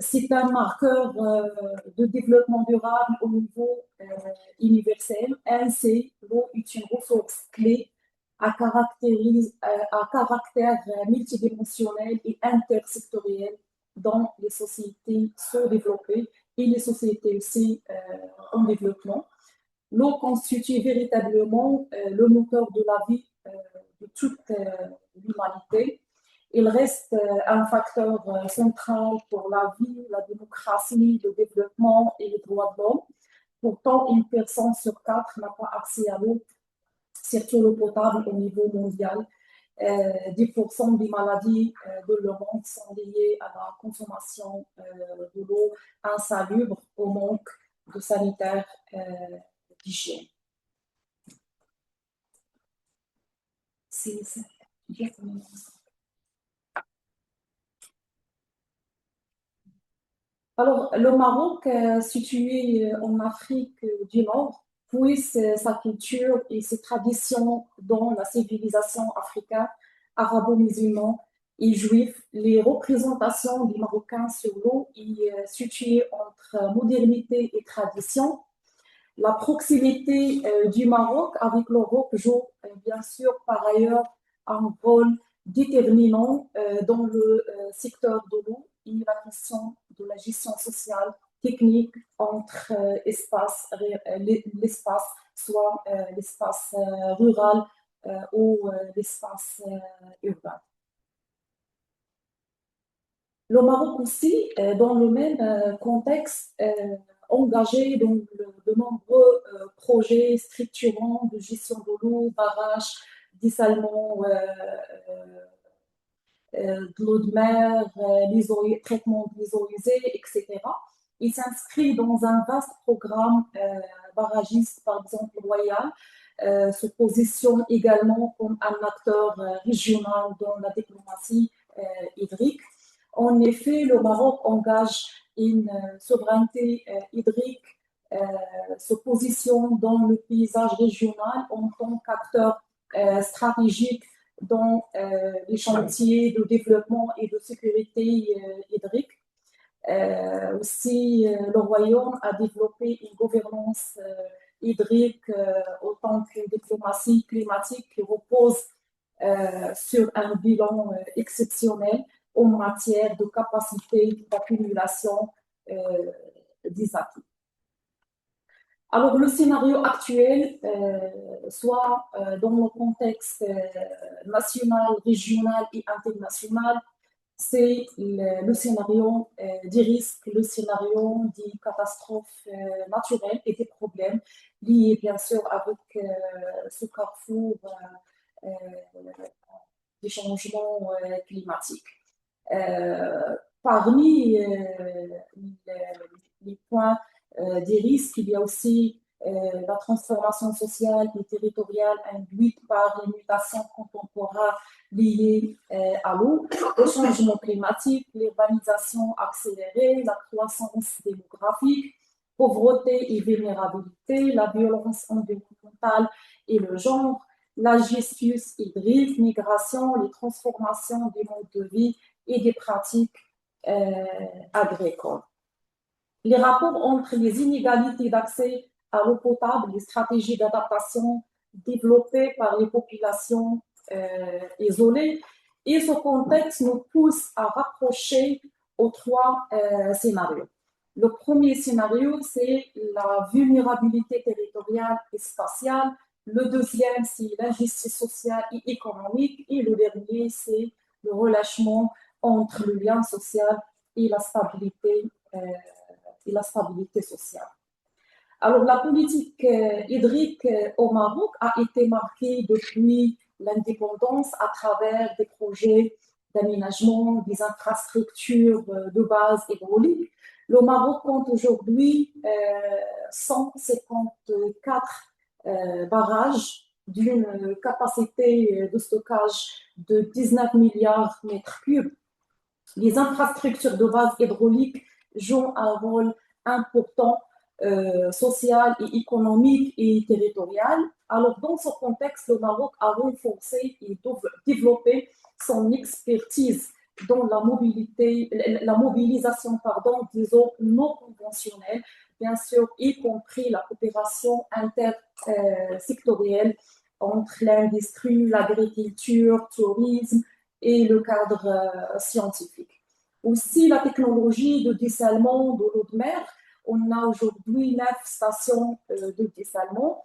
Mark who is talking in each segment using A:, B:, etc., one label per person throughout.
A: C'est un marqueur de développement durable au niveau universel. Ainsi, l'eau est une ressource clé à caractère multidimensionnel et intersectoriel dans les sociétés sous-développées et les sociétés aussi en développement. L'eau constitue véritablement le moteur de la vie de toute l'humanité. Il reste un facteur central pour la vie, la démocratie, le développement et les droits de l'homme. Pourtant, une personne sur quatre n'a pas accès à l'eau, surtout l'eau potable au niveau mondial. 10% des maladies de le monde sont liées à la consommation de l'eau insalubre, au manque de sanitaire d'hygiène. C'est exactement ça. Alors, le Maroc, situé en Afrique du Nord, puise sa culture et ses traditions dans la civilisation africaine, arabo-musulmane et juive. Les représentations des Marocains sur l'eau est située entre modernité et tradition. La proximité du Maroc avec l'Europe joue bien sûr par ailleurs un rôle déterminant dans le secteur de l'eau et la question de la gestion sociale technique entre l'espace, soit l'espace rural ou l'espace urbain. Le Maroc aussi, dans le même contexte, engagé dans de nombreux projets structurants de gestion de l'eau, barrages, dessalement de l'eau de mer, traitement des eaux usées, etc. Il s'inscrit dans un vaste programme barragiste, par exemple Royal, se positionne également comme un acteur régional dans la diplomatie hydrique. En effet, le Maroc engage une souveraineté hydrique, se positionne dans le paysage régional en tant qu'acteur stratégique dans les chantiers de développement et de sécurité hydrique. Aussi, le Royaume a développé une gouvernance hydrique autant qu'une diplomatie climatique qui repose sur un bilan exceptionnel en matière de capacité d'accumulation des acquis. Alors, le scénario actuel, soit dans le contexte national, régional et international, c'est le scénario des risques, le scénario des catastrophes naturelles et des problèmes liés bien sûr avec ce carrefour des changements climatiques. Parmi les points des risques, il y a aussi la transformation sociale et territoriale induite par les mutations contemporaines liées à l'eau, le changement climatique, l'urbanisation accélérée, la croissance démographique, pauvreté et vulnérabilité, la violence environnementale et le genre, la gestion hydrique, migration, les transformations des modes de vie et des pratiques agricoles. Les rapports entre les inégalités d'accès à l'eau potable, les stratégies d'adaptation développées par les populations isolées, et ce contexte nous pousse à rapprocher aux trois scénarios. Le premier scénario, c'est la vulnérabilité territoriale et spatiale. Le deuxième, c'est l'injustice sociale et économique. Et le dernier, c'est le relâchement entre le lien social et la stabilité sociale. Alors, la politique hydrique au Maroc a été marquée depuis l'indépendance à travers des projets d'aménagement, des infrastructures de base hydraulique. Le Maroc compte aujourd'hui 154 barrages d'une capacité de stockage de 19 milliards de mètres cubes. Les infrastructures de base hydraulique jouent un rôle important social et économique et territorial. Alors, dans ce contexte, le Maroc a renforcé et développé son expertise dans la mobilisation des eaux non conventionnelles, bien sûr, y compris la coopération intersectorielle entre l'industrie, l'agriculture, le tourisme et le cadre scientifique. Aussi, la technologie de dessalement de l'eau de mer. On a aujourd'hui 9 stations de dessalement.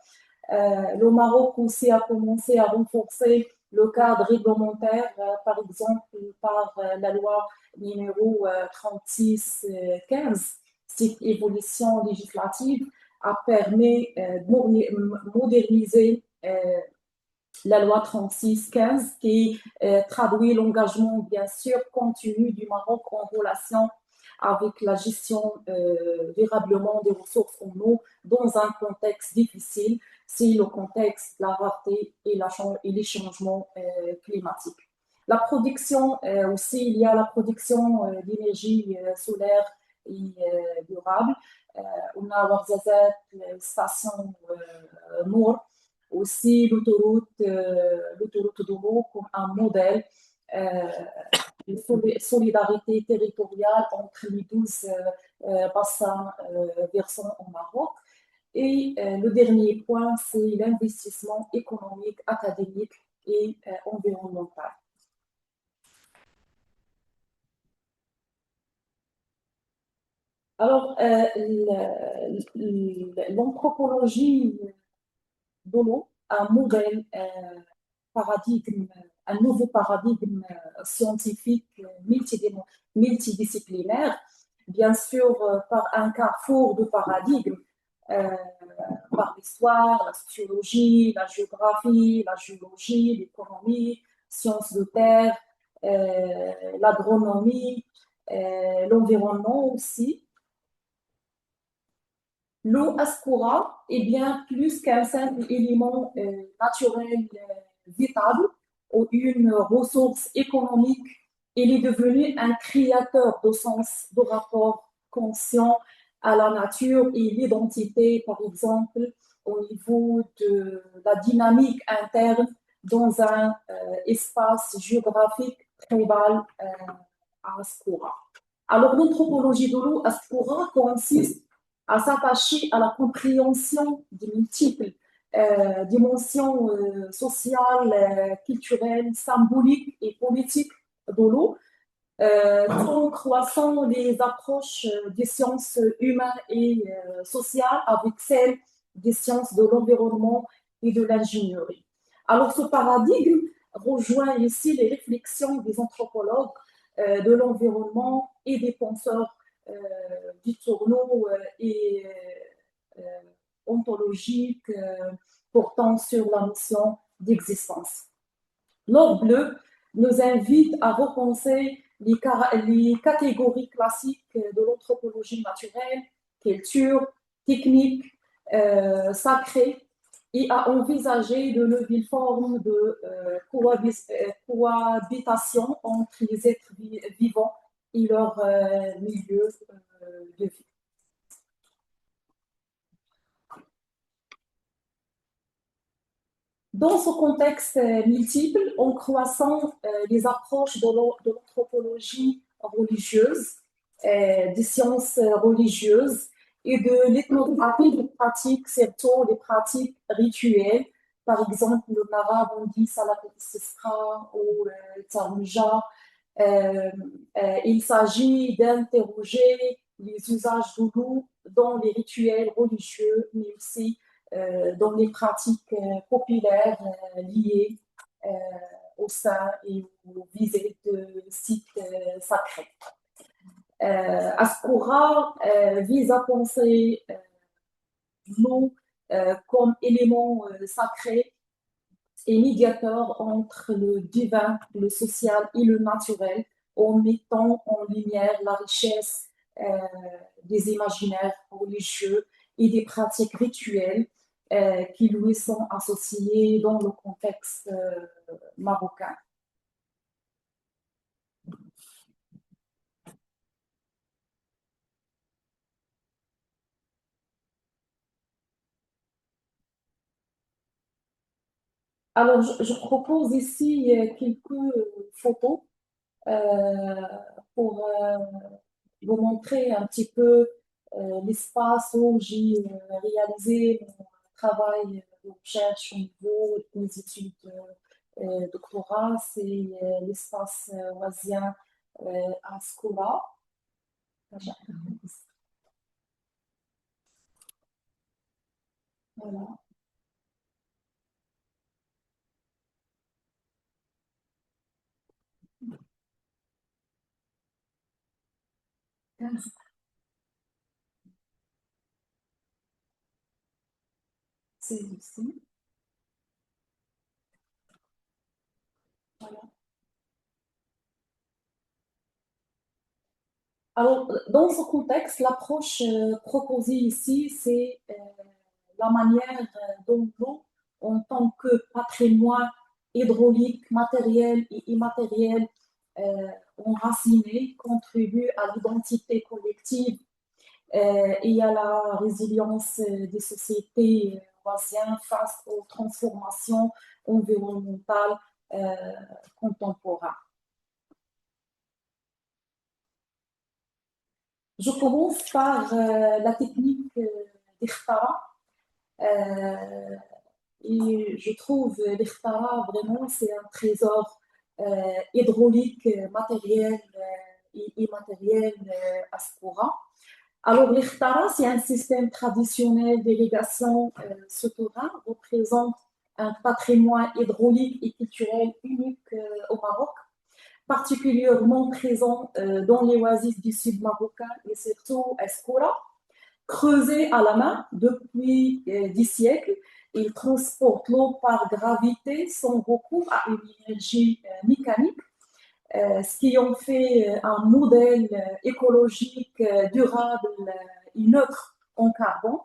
A: Le Maroc aussi a commencé à renforcer le cadre réglementaire, par exemple par la loi numéro 36-15. Cette évolution législative a permis de moderniser la loi 36-15 qui traduit l'engagement, bien sûr, continu du Maroc en relation avec la gestion durablement des ressources en eau dans un contexte difficile, c'est le contexte de la rareté et les changements climatiques. La production aussi, il y a la production d'énergie solaire et durable. On a Ouarzazate, station Nour, aussi l'autoroute de l'eau comme un modèle de solidarité territoriale entre les 12 bassins versants au Maroc. Et le dernier point, c'est l'investissement économique, académique et environnemental. Alors, l'anthropologie de l'eau, un modèle paradigme, un nouveau paradigme scientifique multidisciplinaire, bien sûr par un carrefour de paradigmes, par l'histoire, la sociologie, la géographie, la géologie, l'économie, sciences de terre, l'agronomie, l'environnement aussi. L'eau Ascoura est bien plus qu'un simple élément naturel vitable ou une ressource économique. Il est devenu un créateur de sens, de rapport conscient à la nature et l'identité, par exemple, au niveau de la dynamique interne dans un espace géographique tribal à Ascoura. Alors, l'anthropologie de l'eau Ascoura consiste à s'attacher à la compréhension des multiples dimensions sociales, culturelles, symboliques et politiques de l'eau, tout en croisant les approches des sciences humaines et sociales avec celles des sciences de l'environnement et de l'ingénierie. Alors, ce paradigme rejoint ici les réflexions des anthropologues de l'environnement et des penseurs du tournoi et ontologique portant sur la notion d'existence. L'or bleu nous invite à repenser les catégories classiques de l'anthropologie naturelle, culture, technique, sacrée, et à envisager de nouvelles formes de cohabitation entre les êtres vivants et leur milieu de vie. Dans ce contexte multiple, en croissant les approches de l'anthropologie religieuse, des sciences religieuses et de l'ethnographie des pratiques, surtout les pratiques rituelles, par exemple le Nara, on dit Salat al-Istisqa ou Tarouja. Il s'agit d'interroger les usages de l'eau dans les rituels religieux, mais aussi dans les pratiques populaires liées au sein et aux visées de sites sacrés. Ascoura vise à penser l'eau comme élément sacré et médiateur entre le divin, le social et le naturel, en mettant en lumière la richesse des imaginaires religieux et des pratiques rituelles qui lui sont associées dans le contexte marocain. Alors, je propose ici quelques photos euh, pour vous montrer un petit peu l'espace où j'ai réalisé mon travail de recherche au niveau des études doctorat. C'est l'espace oisien à Scola. Voilà. C'est ici. Voilà. Alors, dans ce contexte, l'approche proposée ici, c'est la manière dont l'eau, en tant que patrimoine hydraulique, matériel et immatériel, enraciné, contribue à l'identité collective et à la résilience des sociétés voisines face aux transformations environnementales euh, contemporaines. Je commence par la technique d'Ikhtara. Euh, et je trouve l'Ikhtara vraiment, c'est un trésor hydraulique, matériel et immatériel à Skora. Alors, l'Ikhtara, c'est un système traditionnel d'irrigation souterrain, représente un patrimoine hydraulique et culturel unique au Maroc, particulièrement présent dans les oasis du sud marocain et surtout à Skoura. Creusé à la main depuis des siècles, il transporte l'eau par gravité sans recours à une énergie mécanique, ce qui en fait un modèle écologique durable et neutre en carbone.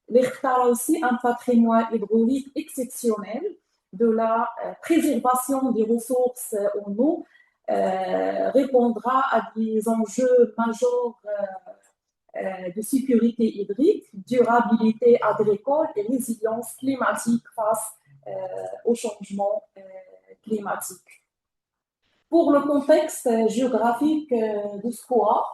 A: L'Ikhtar a aussi un patrimoine hydraulique exceptionnel de la préservation des ressources en eau, répondra à des enjeux majeurs de sécurité hydrique, durabilité agricole et résilience climatique face au changement climatique. Pour le contexte géographique de Skoura,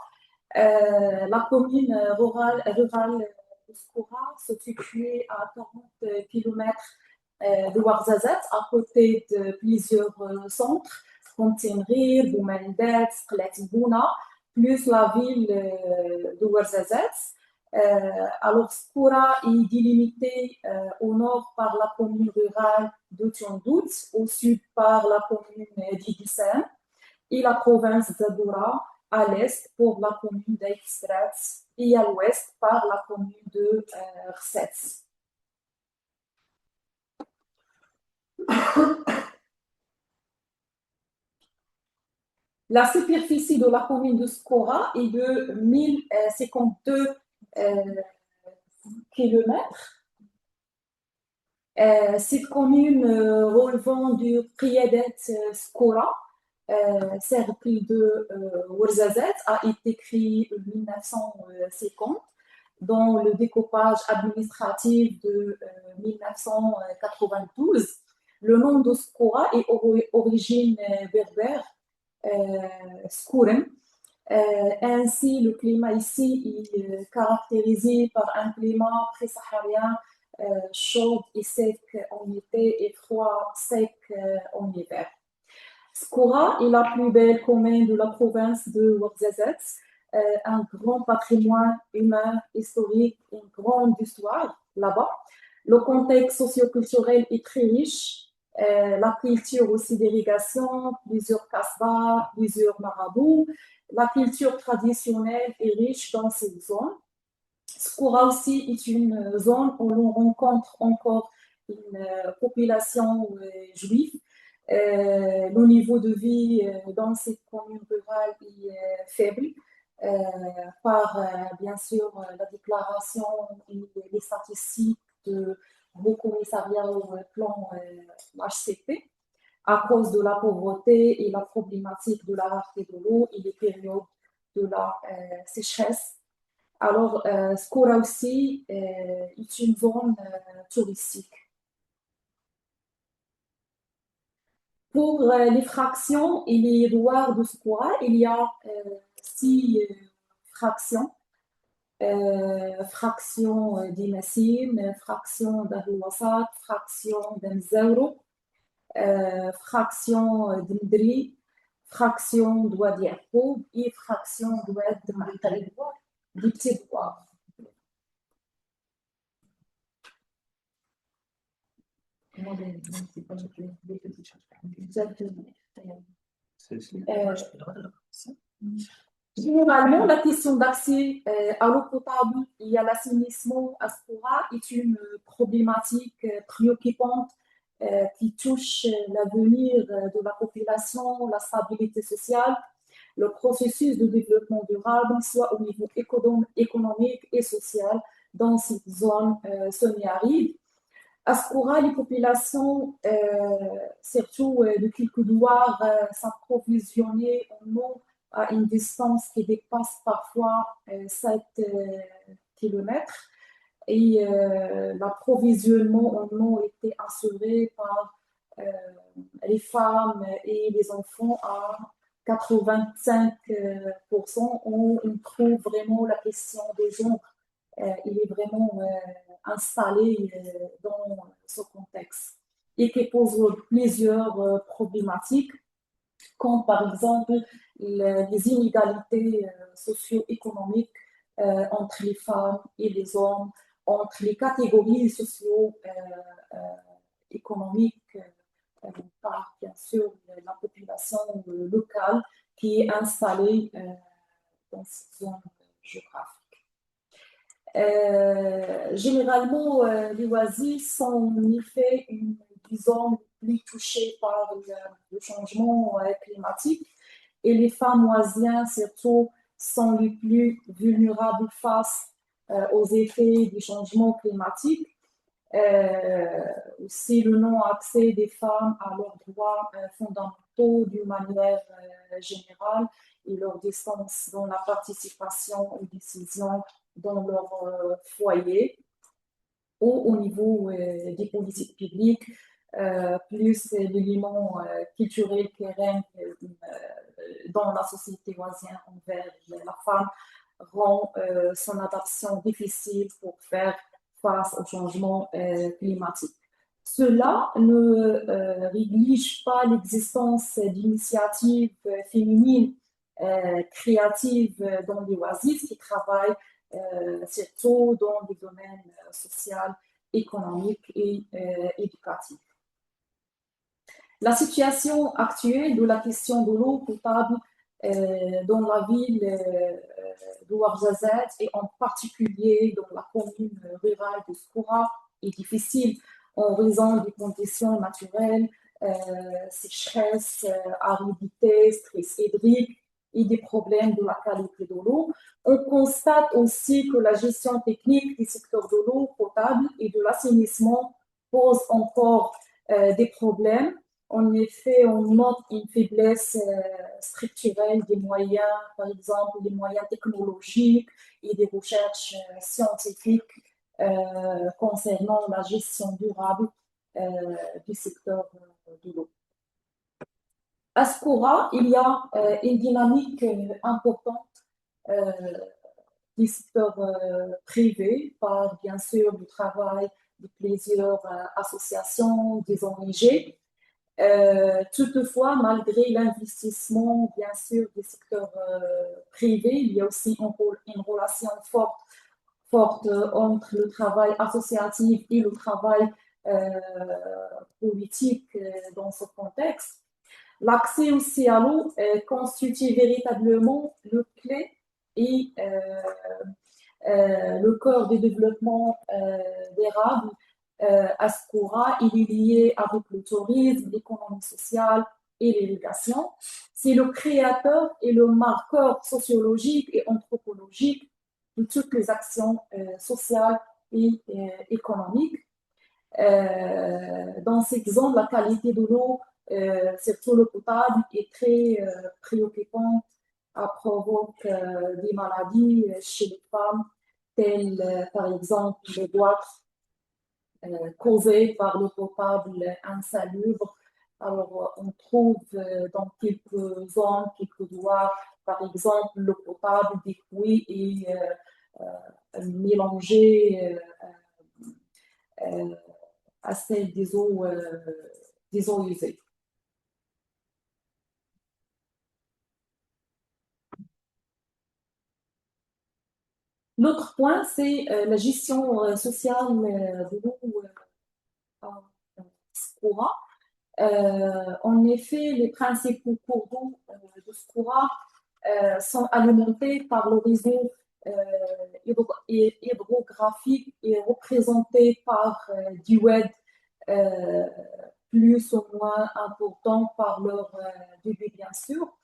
A: la commune rurale de Skoura se situe à 40 km de Ouarzazate, à côté de plusieurs centres, comme Tenrir, Boumendet, Qlatibuna, plus la ville de Ouarzazate. Alors, Skoura est délimitée au nord par la commune rurale de Tiondout, au sud par la commune d'Idissane et la province d'Adoura à l'est pour la commune d'Aïkstrat et à l'ouest par la commune de Rsets. La superficie de la commune de Skora est de 1052 km. Cette commune relevant du Qiyadet Skora, cercle de Ouarzazate, a été créée en 1950 dans le découpage administratif de 1992. Le nom de Skora est origine berbère, Skouren. Ainsi, le climat ici est caractérisé par un climat pré-saharien chaud et sec en été et froid sec en hiver. Skora est la plus belle commune de la province de Ouarzazate, un grand patrimoine humain, historique, une grande histoire là-bas. Le contexte socioculturel est très riche, la culture aussi d'irrigation, plusieurs kasbahs, plusieurs marabouts. La culture traditionnelle est riche dans cette zone. Skora aussi est une zone où l'on rencontre encore une population juive. Le niveau de vie dans cette commune rurale est faible. Bien sûr, la déclaration et les statistiques de Haut Commissariat au plan HCP, à cause de la pauvreté et la problématique de la rareté de l'eau et des périodes de la sécheresse. Alors, Skora aussi est une zone touristique. Pour les fractions et les douars de Skora, il y a 6 fractions. Fraction d'Imassim, fraction d'Abouassat, fraction d'Mzaouro, fraction d'Mdri, fraction d'Ouad Yacoub et fraction d'Ouad Martalib, des petits douars. Généralement, la question d'accès à l'eau potable et à l'assainissement à Skora est une problématique préoccupante qui touche l'avenir de la population, la stabilité sociale, le processus de développement durable, soit au niveau économique et social dans cette zone semi-aride. À Skora, les populations, surtout de quelques douars, s'approvisionnaient en eau à une distance qui dépasse parfois 7 km. Et l'approvisionnement en eau était assuré par les femmes et les enfants à 85%, où on trouve vraiment la question des genre. Il est vraiment installé dans ce contexte et qui pose plusieurs problématiques, comme par exemple les inégalités socio-économiques entre les femmes et les hommes, entre les catégories socio-économiques par, bien sûr, la population locale qui est installée dans cette zone géographique. Généralement, les oasis sont en effet une des zones les plus touchées par le changement climatique et les femmes oisiennes surtout sont les plus vulnérables face aux effets du changement climatique. Aussi le non-accès des femmes à leurs droits fondamentaux d'une manière générale et leur distance dans la participation aux décisions dans leur foyer ou au niveau des politiques publiques, plus l'élément culturel qui règne dans la société voisine envers la femme rend son adaptation difficile pour faire face au changement climatique. Cela ne néglige pas l'existence d'initiatives féminines créatives dans les oasis qui travaillent surtout dans les domaines social, économique et éducatif. La situation actuelle de la question de l'eau potable dans la ville de Ouarzazate et en particulier dans la commune rurale de Skora est difficile en raison des conditions naturelles, sécheresse, aridité, stress hydrique et des problèmes de la qualité de l'eau. On constate aussi que la gestion technique du secteur de l'eau potable et de l'assainissement pose encore des problèmes. En effet, on note une faiblesse structurelle des moyens, par exemple des moyens technologiques et des recherches scientifiques concernant la gestion durable du secteur de l'eau. À Skora, il y a une dynamique importante du secteur privé par, bien sûr, le travail de plusieurs associations, des ONG. Toutefois, malgré l'investissement, bien sûr, du secteur privé, il y a aussi une relation forte entre le travail associatif et le travail politique dans ce contexte. L'accès aussi à l'eau constitue véritablement le clé et le cœur du développement durable Ascoura, il est lié avec le tourisme, l'économie sociale et l'irrigation. C'est le créateur et le marqueur sociologique et anthropologique de toutes les actions sociales et économiques. Dans ces zones, la qualité de l'eau, surtout l'eau potable, est très préoccupante. Elle provoque des maladies chez les femmes, telles par exemple le goitre causé par l'eau potable insalubre. Alors, on trouve dans quelques zones, quelques doigts, par exemple, l'eau potable des puits et mélangée à celle des eaux usées. L'autre point, c'est la gestion sociale de l'eau en Skoura. En effet, les principaux cours d'eau de Skoura sont alimentés par le réseau hydrographique et représenté par du web plus ou moins important par leur débit, bien sûr.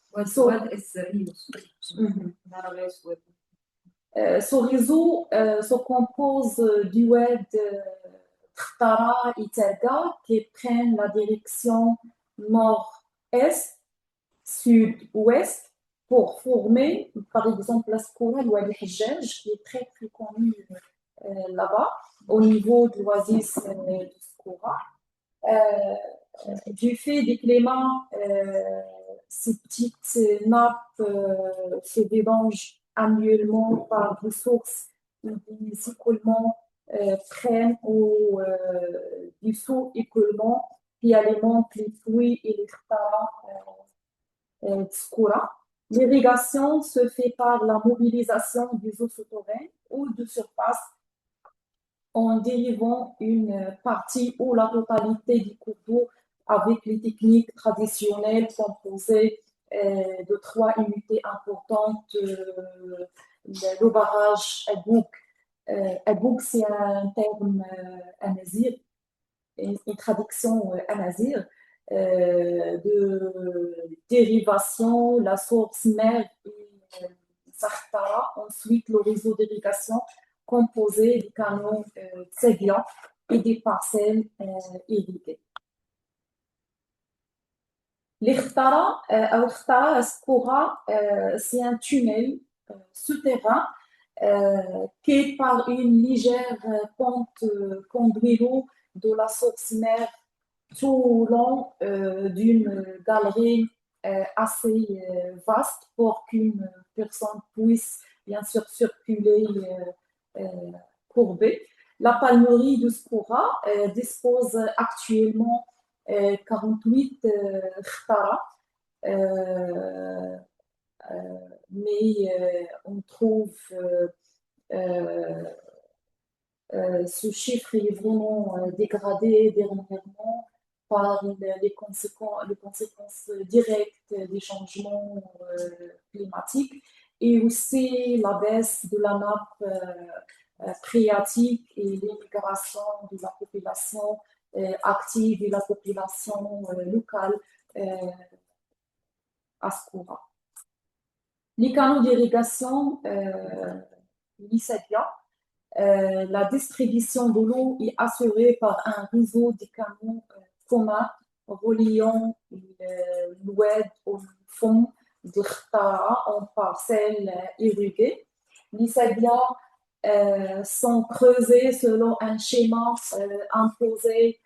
A: Ce réseau se compose du web Ktara et Terga qui prennent la direction nord-est, sud-ouest pour former, par exemple, la Skoura, le Wadi Hijaj, qui est très connu là-bas, au niveau de l'oasis de Skoura. Du fait des climats, ces petites nappes se débangent annuellement par des sources ou des écoulements prennent au du sous-écoulement qui alimentent les fruits et les taras de Skoura. L'irrigation se fait par la mobilisation des eaux souterraines ou de surface en dérivant une partie ou la totalité du cours d'eau avec les techniques traditionnelles composées de trois unités importantes. Le barrage Abouk. Abouk, c'est un terme amazir, une traduction amazir de dérivation, la source mère et Sartara. Ensuite, le réseau d'irrigation composé des canaux Tsegia et des parcelles irriguées. L'Ikhtara, Skoura, c'est un tunnel souterrain qui, par une légère pente, conduit l'eau de la source mère tout le long d'une galerie assez vaste pour qu'une personne puisse bien sûr circuler courbée. La palmerie de Skoura dispose actuellement 48 Khtara, mais on trouve ce chiffre est vraiment dégradé dernièrement par les conséquences directes des changements climatiques et aussi la baisse de la nappe phréatique et l'immigration de la population active et la population locale à Skoura. Les canaux d'irrigation, l'ISADIA, la distribution de l'eau est assurée par un réseau de canaux communs reliant l'oued au fond de Khtara en parcelles irriguées. Les sablias sont creusés selon un schéma imposé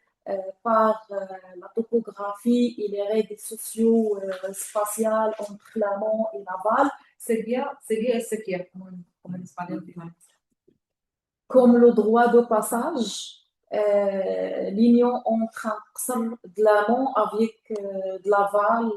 A: par la topographie et les règles socio-spatiales entre l'amont et l'aval.
B: Seguía et sequía, como en español.
A: Comme le droit de passage, l'union entre un qsam de l'amont avec de l'aval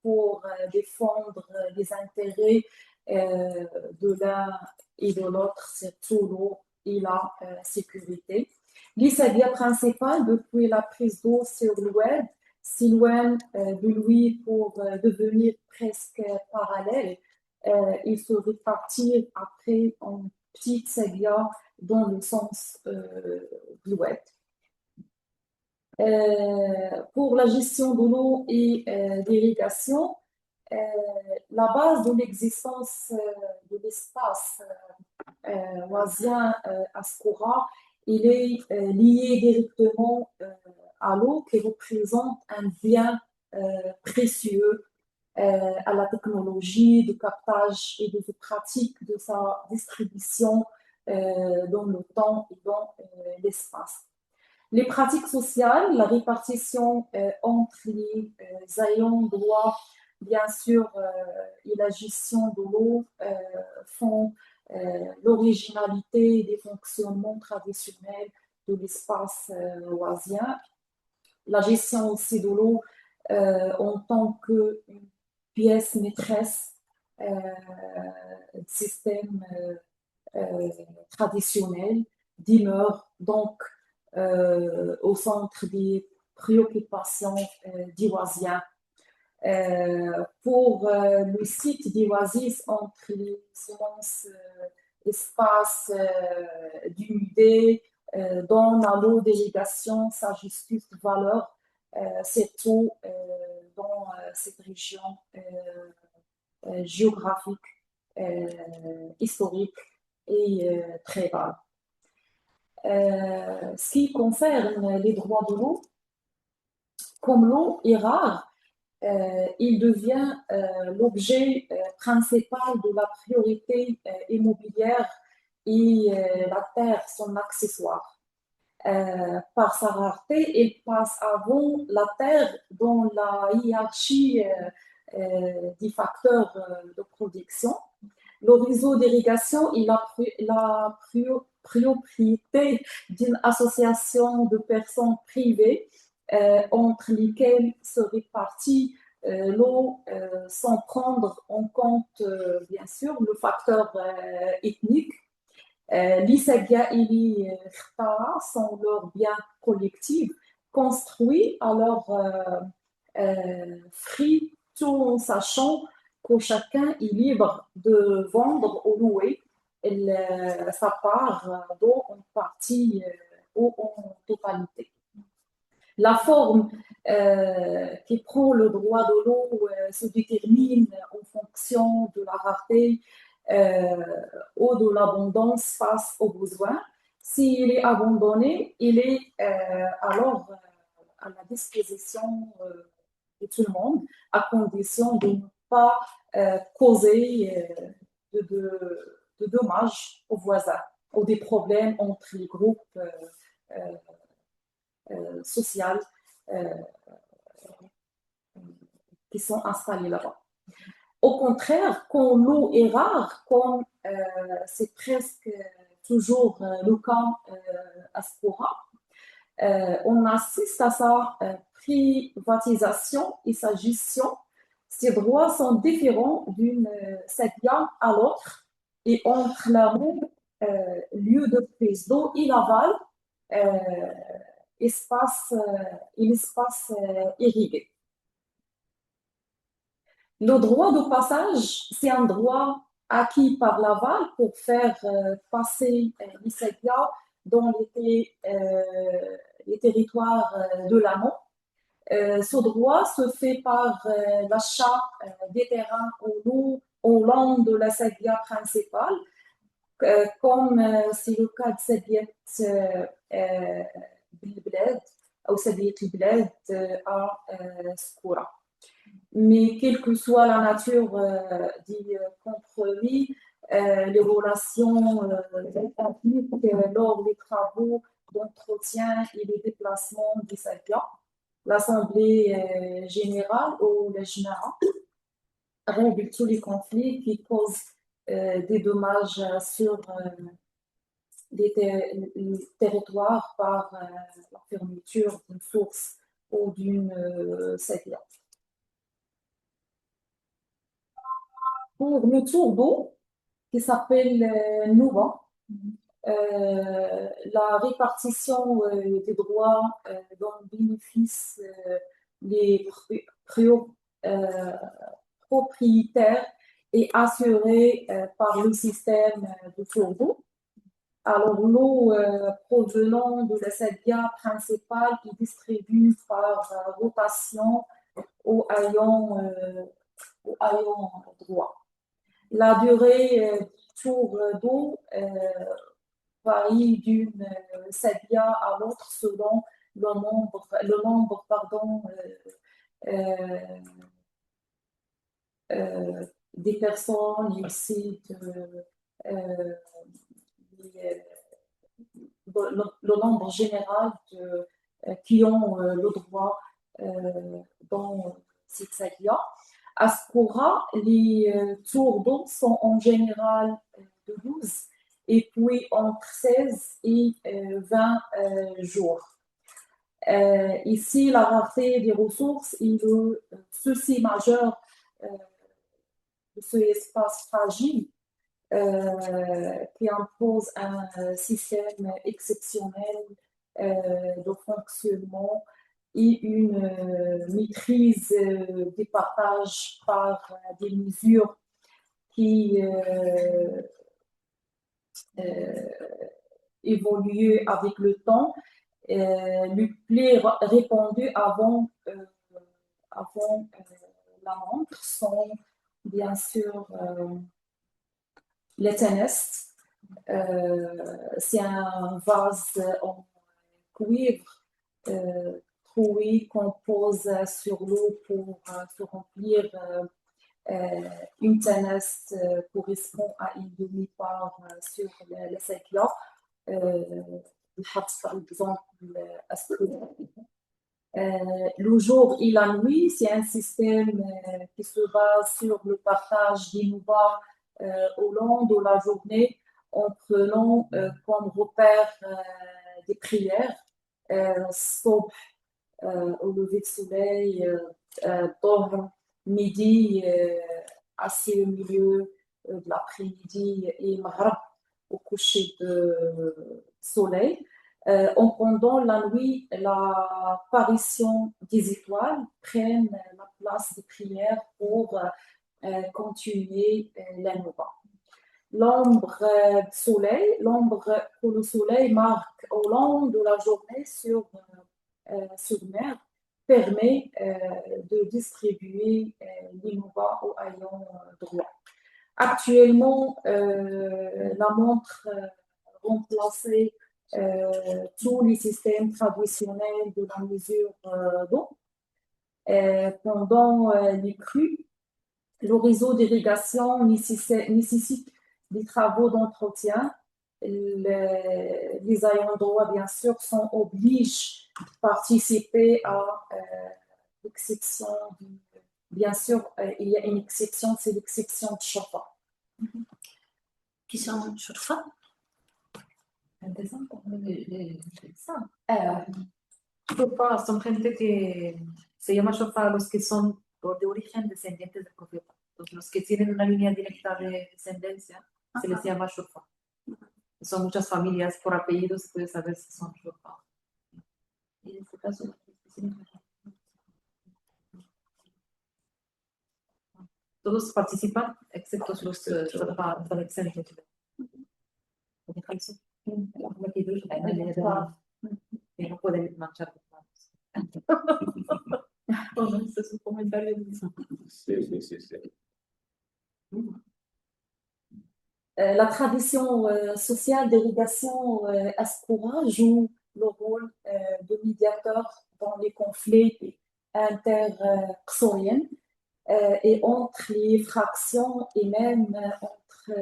A: pour défendre les intérêts de l'un et de l'autre, surtout l'eau et la sécurité. L'ISADIA principal, depuis la prise d'eau sur l'oued, s'éloigne de lui pour devenir presque parallèle. Il se répartit après en petites sablias dans le sens de l'oued. Pour la gestion de l'eau et d'irrigation, euh, la base de l'existence de l'espace oisien Ascora, il est lié directement à l'eau qui représente un bien précieux à la technologie de captage et de pratique de sa distribution dans le temps et dans l'espace. Les pratiques sociales, la répartition entre les ayants droit, bien sûr, et la gestion de l'eau font l'originalité des fonctionnements traditionnels de l'espace oisien. La gestion aussi de l'eau en tant qu'une pièce maîtresse du système traditionnel demeure donc au centre des préoccupations d'Iwasien. Pour le site d'Iwasis, entre les immenses espaces d'humidité, dans la l'eau d'irrigation, sa juste valeur, surtout dans cette région géographique, historique et très bas. Ce qui concerne les droits de l'eau, comme l'eau est rare, il devient l'objet principal de la priorité immobilière et la terre, son accessoire. Par sa rareté, il passe avant la terre dans la hiérarchie des facteurs de production. Le réseau d'irrigation est la priorité d'une association de personnes privées entre lesquelles se répartit l'eau sans prendre en compte, bien sûr, le facteur ethnique. L'Isagia et les Chtara sont leurs biens collectifs construits à leur frais, tout en sachant que chacun est libre de vendre ou louer sa part d'eau en partie ou en totalité. La forme qui prend le droit de l'eau se détermine en fonction de la rareté ou de l'abondance face aux besoins. S'il est abandonné, il est alors à la disposition de tout le monde, à condition de ne pas causer de dommages aux voisins ou des problèmes entre les groupes sociaux qui sont installés là-bas. Au contraire, quand l'eau est rare, comme c'est presque toujours le cas à Spora, on assiste à sa privatisation et sa gestion. Ces droits sont différents d'une sedia à l'autre et entre la même lieu de prise d'eau et l'aval, espace et l'espace irrigué. Le droit de passage, c'est un droit acquis par l'aval pour faire passer les sedia dans les territoires de l'amont. Ce droit se fait par l'achat des terrains au long de la sedia principale, comme c'est le cas de Sediet Bilbled ou Sediet Bilbled à Skora. Mais quelle que soit la nature des compromis, les relations impliquent lors des travaux d'entretien et des déplacements des Sadia, l'Assemblée générale ou le général règle tous les conflits qui causent des dommages sur les territoires par la fermeture d'une source ou d'une Sadia. Pour le tour d'eau, qui s'appelle Nova, la répartition des droits dont bénéficient les propriétaires est assurée par le système de tour d'eau. Alors, l'eau provenant de la sedia principale qui distribue par rotation au haillon droit. La durée du tour d'eau varie d'une sedia à l'autre selon le nombre des personnes et aussi le nombre général qui ont le droit dans cette sedia. À Skora, les tours d'eau sont en général de 12 et puis entre 16 et 20 jours. Ici, la rareté des ressources est le souci majeur de ce espace fragile qui impose un système exceptionnel de fonctionnement et une maîtrise des partages par des mesures qui évoluent avec le temps. Le plus répandu avant la montre sont bien sûr les tennis. C'est un vase en cuivre troué qu'on pose sur l'eau pour se remplir. Une tennis correspond à une demi-part sur le sedia. Par exemple, le jour et la nuit, c'est un système qui se base sur le partage des nouvelles au long de la journée en prenant comme repère des prières, stop au lever de soleil, Dohr, midi, assez au milieu de l'après-midi et Maghreb au coucher de soleil. Pendant la nuit, l'apparition des étoiles prennent la place des prières pour continuer la nuit. L'ombre que le soleil marque au long de la journée sur mer permet de distribuer l'innova au haillon droit. Actuellement, la montre remplaçait tous les systèmes traditionnels de la mesure d'eau. Pendant les crues, le réseau d'irrigation nécessite des travaux d'entretien. Les ayants droit, bien sûr, sont obligés de participer à l'exception. Bien sûr, il y a une exception, c'est l'exception de Chofa.
C: Qui sont Chofa?
B: Chofa son gente que se llama Chofa los que son de origen descendientes del profeta. Entonces, los que tienen una línea directa de descendencia se les llama Chofa. Son muchas familias por apellidos, se puede saber si son Chofa. Y en este caso, todos participan, excepto los Chofa exentos. Que no pueden manchar las manos. Bueno, ese es un comentario.
D: Sí.
A: La tradition sociale d'irrigation à Skora joue le rôle de médiateur dans les conflits interqsoriens et entre les fractions et même entre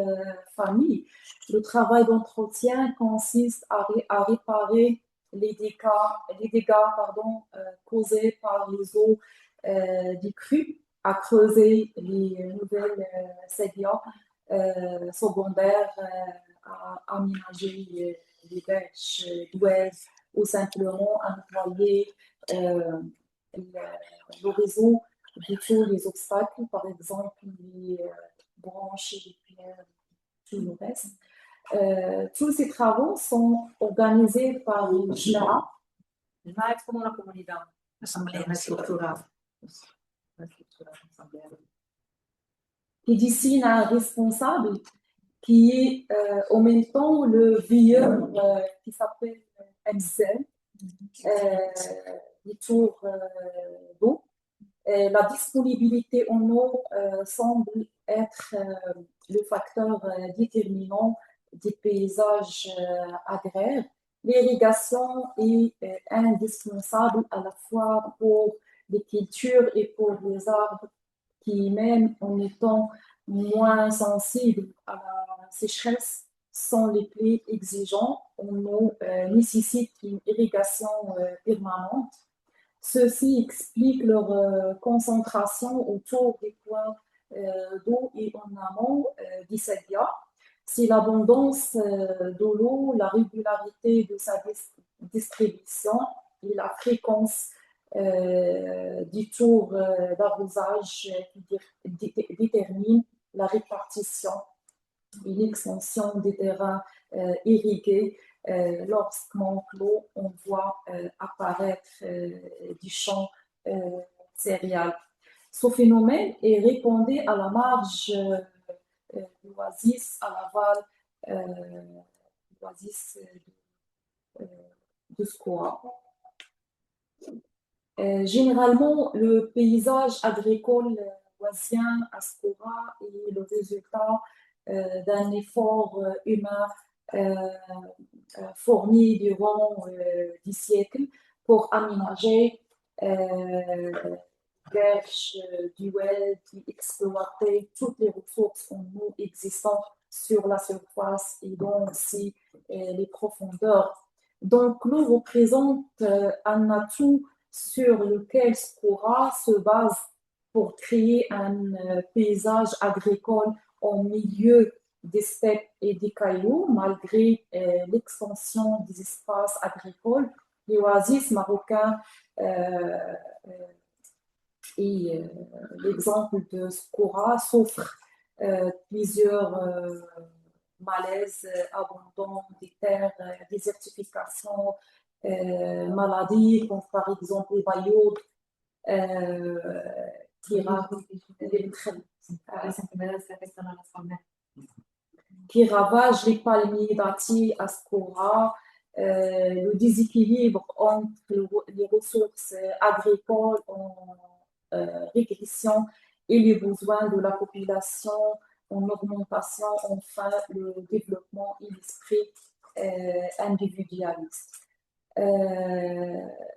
A: familles. Le travail d'entretien consiste à réparer les dégâts causés par les eaux des crues, à creuser les nouvelles sedias secondaires, à aménager les bêches d'ouest ou simplement à nettoyer le réseau de tous les obstacles, par exemple les branches, les pierres, tout le reste. Tous ces travaux sont organisés par une JNA.
B: JNA es como una comunidad, una estructura.
A: Qui désigne un responsable qui est en même temps le vieux qui s'appelle MZ, les tours d'eau. La disponibilité en eau semble être le facteur déterminant des paysages agraires. L'irrigation est indispensable à la fois pour les cultures et pour les arbres qui, même en étant moins sensibles à la sécheresse, sont les plus exigeants. On nécessite une irrigation permanente. Ceci explique leur concentration autour des points d'eau et en amont des Sadia. C'est l'abondance de l'eau, la régularité de sa distribution et la fréquence du tour d'arrosage qui détermine la répartition et l'extension des terrains irrigués. Lorsqu'on clôt, on voit apparaître du champ céréal. Ce phénomène est répandu à la marge de l'oasis, à l'aval de l'oasis de Skora. Généralement, le paysage agricole oasien à Skora est le résultat d'un effort humain fourni durant des siècles pour aménager berges duels qui exploitaient toutes les ressources en eau existantes sur la surface et donc aussi les profondeurs. Donc, l'eau représente un atout sur lequel Skora se base pour créer un paysage agricole en milieu des steppes et des cailloux, malgré l'extension des espaces agricoles. L'oasis marocain et l'exemple de Skora souffre plusieurs malaises abondants des terres, désertification, maladies, comme par exemple les baillots, qui ravagent les palmiers dattiers à Skora, le déséquilibre entre les ressources agricoles en régression et les besoins de la population en augmentation, enfin le développement et l'esprit individualiste.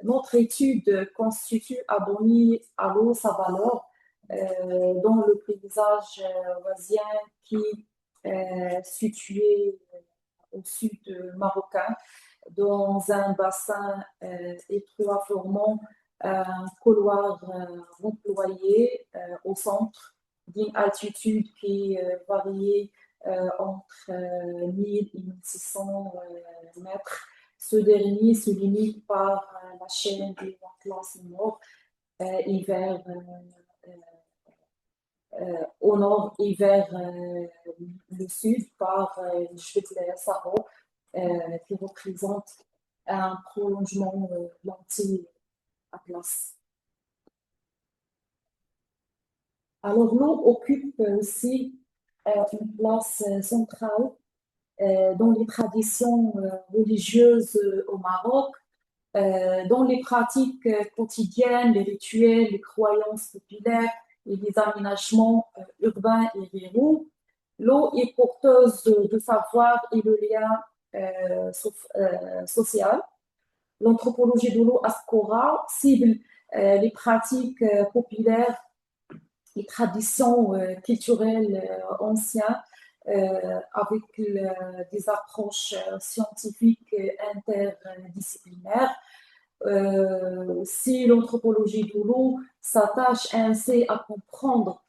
A: Notre étude constitue à donner à l'eau sa valeur dans le paysage oasien qui est situé au sud marocain, dans un bassin étroit formant un couloir employé au centre d'une altitude qui variait entre 1000 et 1600 mètres. Ce dernier se limite par la chaîne des Atlas Nord et vers au nord et vers le sud par le Schwettler Sahara qui représente un prolongement de l'anti-Atlas. Alors l'eau occupe aussi une place centrale dans les traditions religieuses au Maroc, dans les pratiques quotidiennes, les rituels, les croyances populaires et les aménagements urbains et ruraux. L'eau est porteuse de savoir et de lien social. L'anthropologie de l'eau à Skora cible les pratiques populaires, les traditions culturelles anciennes avec des approches scientifiques interdisciplinaires. Si l'anthropologie de l'eau s'attache ainsi à comprendre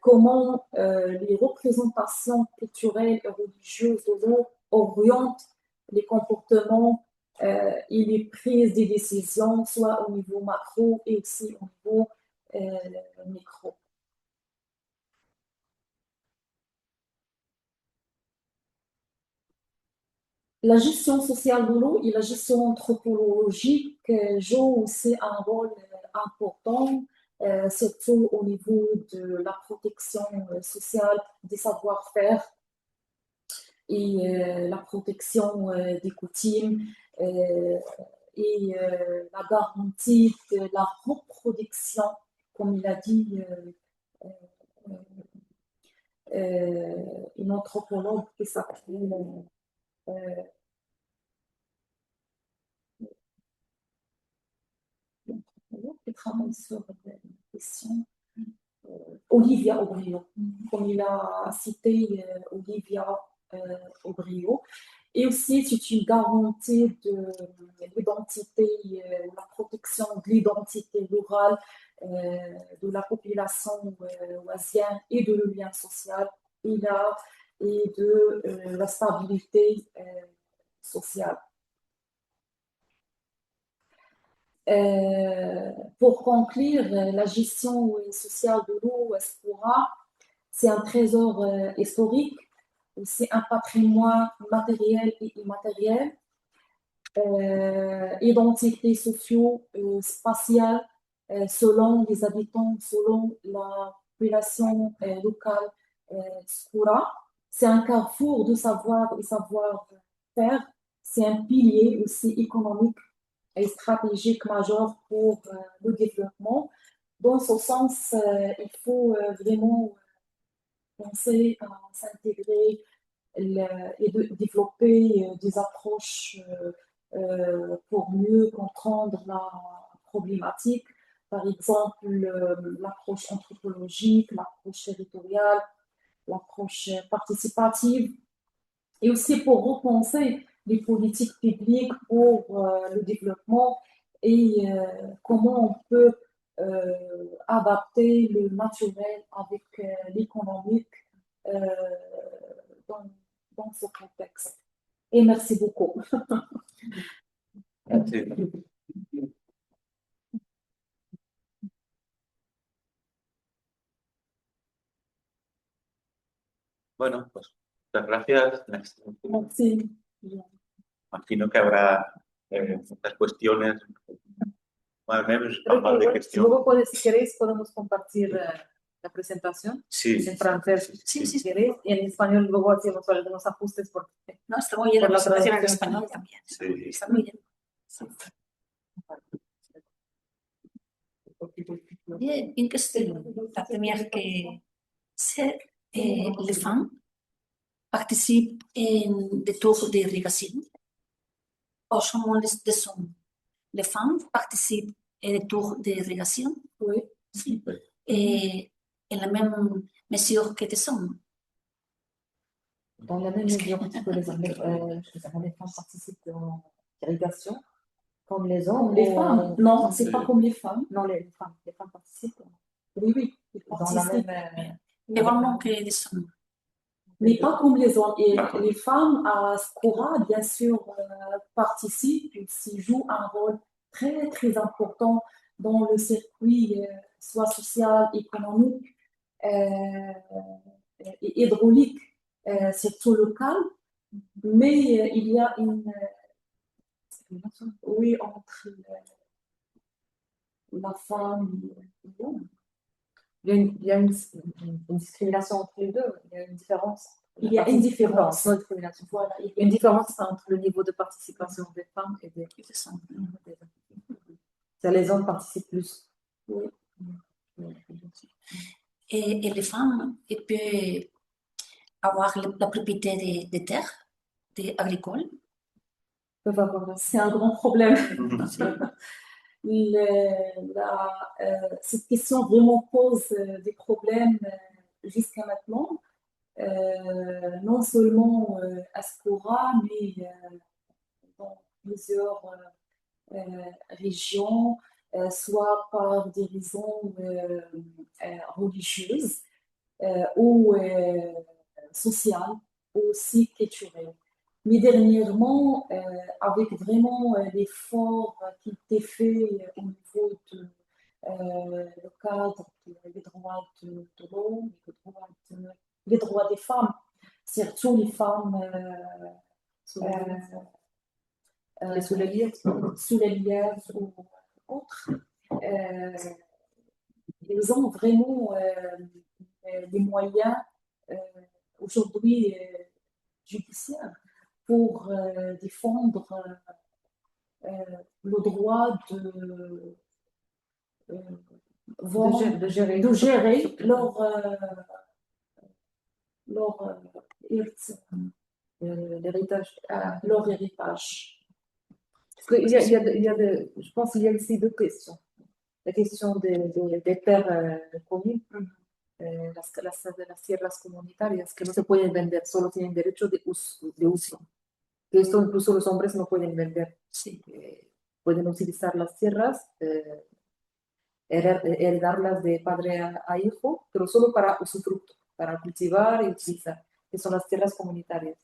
A: comment les représentations culturelles et religieuses de l'eau orientent les comportements et les prises de décisions, soit au niveau macro et aussi au niveau micro. La gestion sociale de l'eau et la gestion anthropologique jouent aussi un rôle important, surtout au niveau de la protection sociale des savoir-faire et la protection des coutumes et la garantie de la reproduction, comme il a dit une anthropologue qui s'appelle qui travaille sur la question. Olivia Obrio, comme il a cité Olivia Obrio. Et aussi, c'est une garantie de l'identité, la protection de l'identité rurale de la population oisienne et de le lien social et de la stabilité sociale. Pour conclure, la gestion sociale de l'eau, Espora, c'est un trésor historique, c'est un patrimoine matériel et immatériel, identité socio-spatiale selon les habitants, selon la population locale Skora. C'est un carrefour de savoir et savoir-faire, c'est un pilier aussi économique et stratégique majeur pour le développement. Dans ce sens, il faut vraiment penser à s'intégrer et de développer des approches pour mieux comprendre la problématique. Par exemple, l'approche anthropologique, l'approche territoriale, l'approche participative, et aussi pour repenser les politiques publiques pour le développement et comment on peut adapter le naturel avec l'économique dans ce contexte. Et merci beaucoup.
D: Gracias. Bueno, pues muchas gracias.
A: Merci.
D: Imagino que habrá muchas cuestiones. Más o menos,
B: Creo
D: más de
B: que
D: gestión.
B: luego, si queréis, podemos compartir la presentación
D: Sí.
B: en francés,
C: Sí,
B: si queréis, y en español luego hacemos algunos ajustes porque
C: No, está muy bien la
B: Por la
C: presentación en
B: traducción.
C: español también.
D: Sí.
C: Está muy bien. Bien que c'est la première que c'est les femmes participent des tours d'irrigation. Au moment des hommes, les femmes participent des tours d'irrigation.
A: Oui.
C: Sí. En la même mesure que des hommes.
B: dans la même mesure que les femmes participent en irrigation, comme les hommes.
A: Comme les femmes. Non, c'est pas comme les femmes.
B: Non, les femmes participent
A: Oui, oui. Ils
B: dans la
A: participent.
B: même.
C: Igualement que des hommes.
A: Mais pas comme les hommes. Et les femmes à Skora, bien sûr, participent, ils jouent un rôle très, très important dans le circuit, soit social, économique et hydraulique, surtout local. Mais il y a une discrimination, oui, entre la femme et l'homme.
B: Il y a une discrimination entre les deux, il y a une différence.
A: Il y a une différence.
B: Non, discrimination.
A: Voilà, il y a
B: Une différence entre le niveau de participation des femmes et des
C: Des hommes.
B: C'est les hommes participent plus.
A: Oui.
C: Et les femmes, elles peuvent avoir la propriété des terres agricoles.
A: C'est un grand problème. Cette question vraiment pose des problèmes jusqu'à maintenant, non seulement à Skora, mais dans plusieurs régions, soit par des raisons religieuses ou sociales, ou aussi culturelles. Mais dernièrement, avec vraiment l'effort qui était fait au niveau de le cadre des droits de l'homme, les droits des femmes, surtout les femmes
B: Sous les
A: lièvres ou autres, ils ont vraiment les moyens aujourd'hui judiciaire pour défendre le droit
B: de gérer.
A: de gérer leur
B: l'héritage.
A: leur héritage.
B: Parce qu'il y a je pense qu'il y a ici deux questions. La question des terres communes, las tierras comunitarias que no se pueden vender, solo tienen derecho de uso. Que esto incluso los hombres no pueden vender.
C: Sí.
B: Pueden utilizar las tierras, heredarlas de padre a hijo, pero solo para usufructo, para cultivar y utilizar, que son las tierras comunitarias.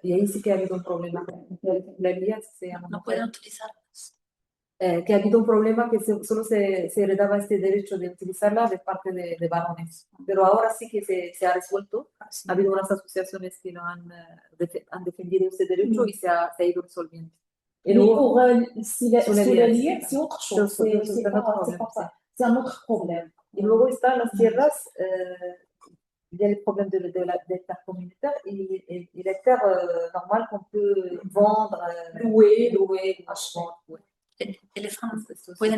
B: Y ahí sí que ha habido un problema. La guía se llama,
C: No pueden utilizarlas.
B: que ha habido un problema que solo se heredaba este derecho de utilizarla de parte de varones. Pero ahora sí que se ha resuelto.
C: Sí.
B: Ha habido unas asociaciones que lo han defendido este derecho y se ha ido resolviendo. Et
A: Mais
B: luego,
A: pour Soulalier, c'est autre chose.
B: C'est un autre problème,
A: pas ça. C'est un autre problème.
B: y luego están las tierras, il y a le problème des terres communautaires et les terres normales qu'on peut vendre,
A: Louer,
B: acheter.
C: Les femmes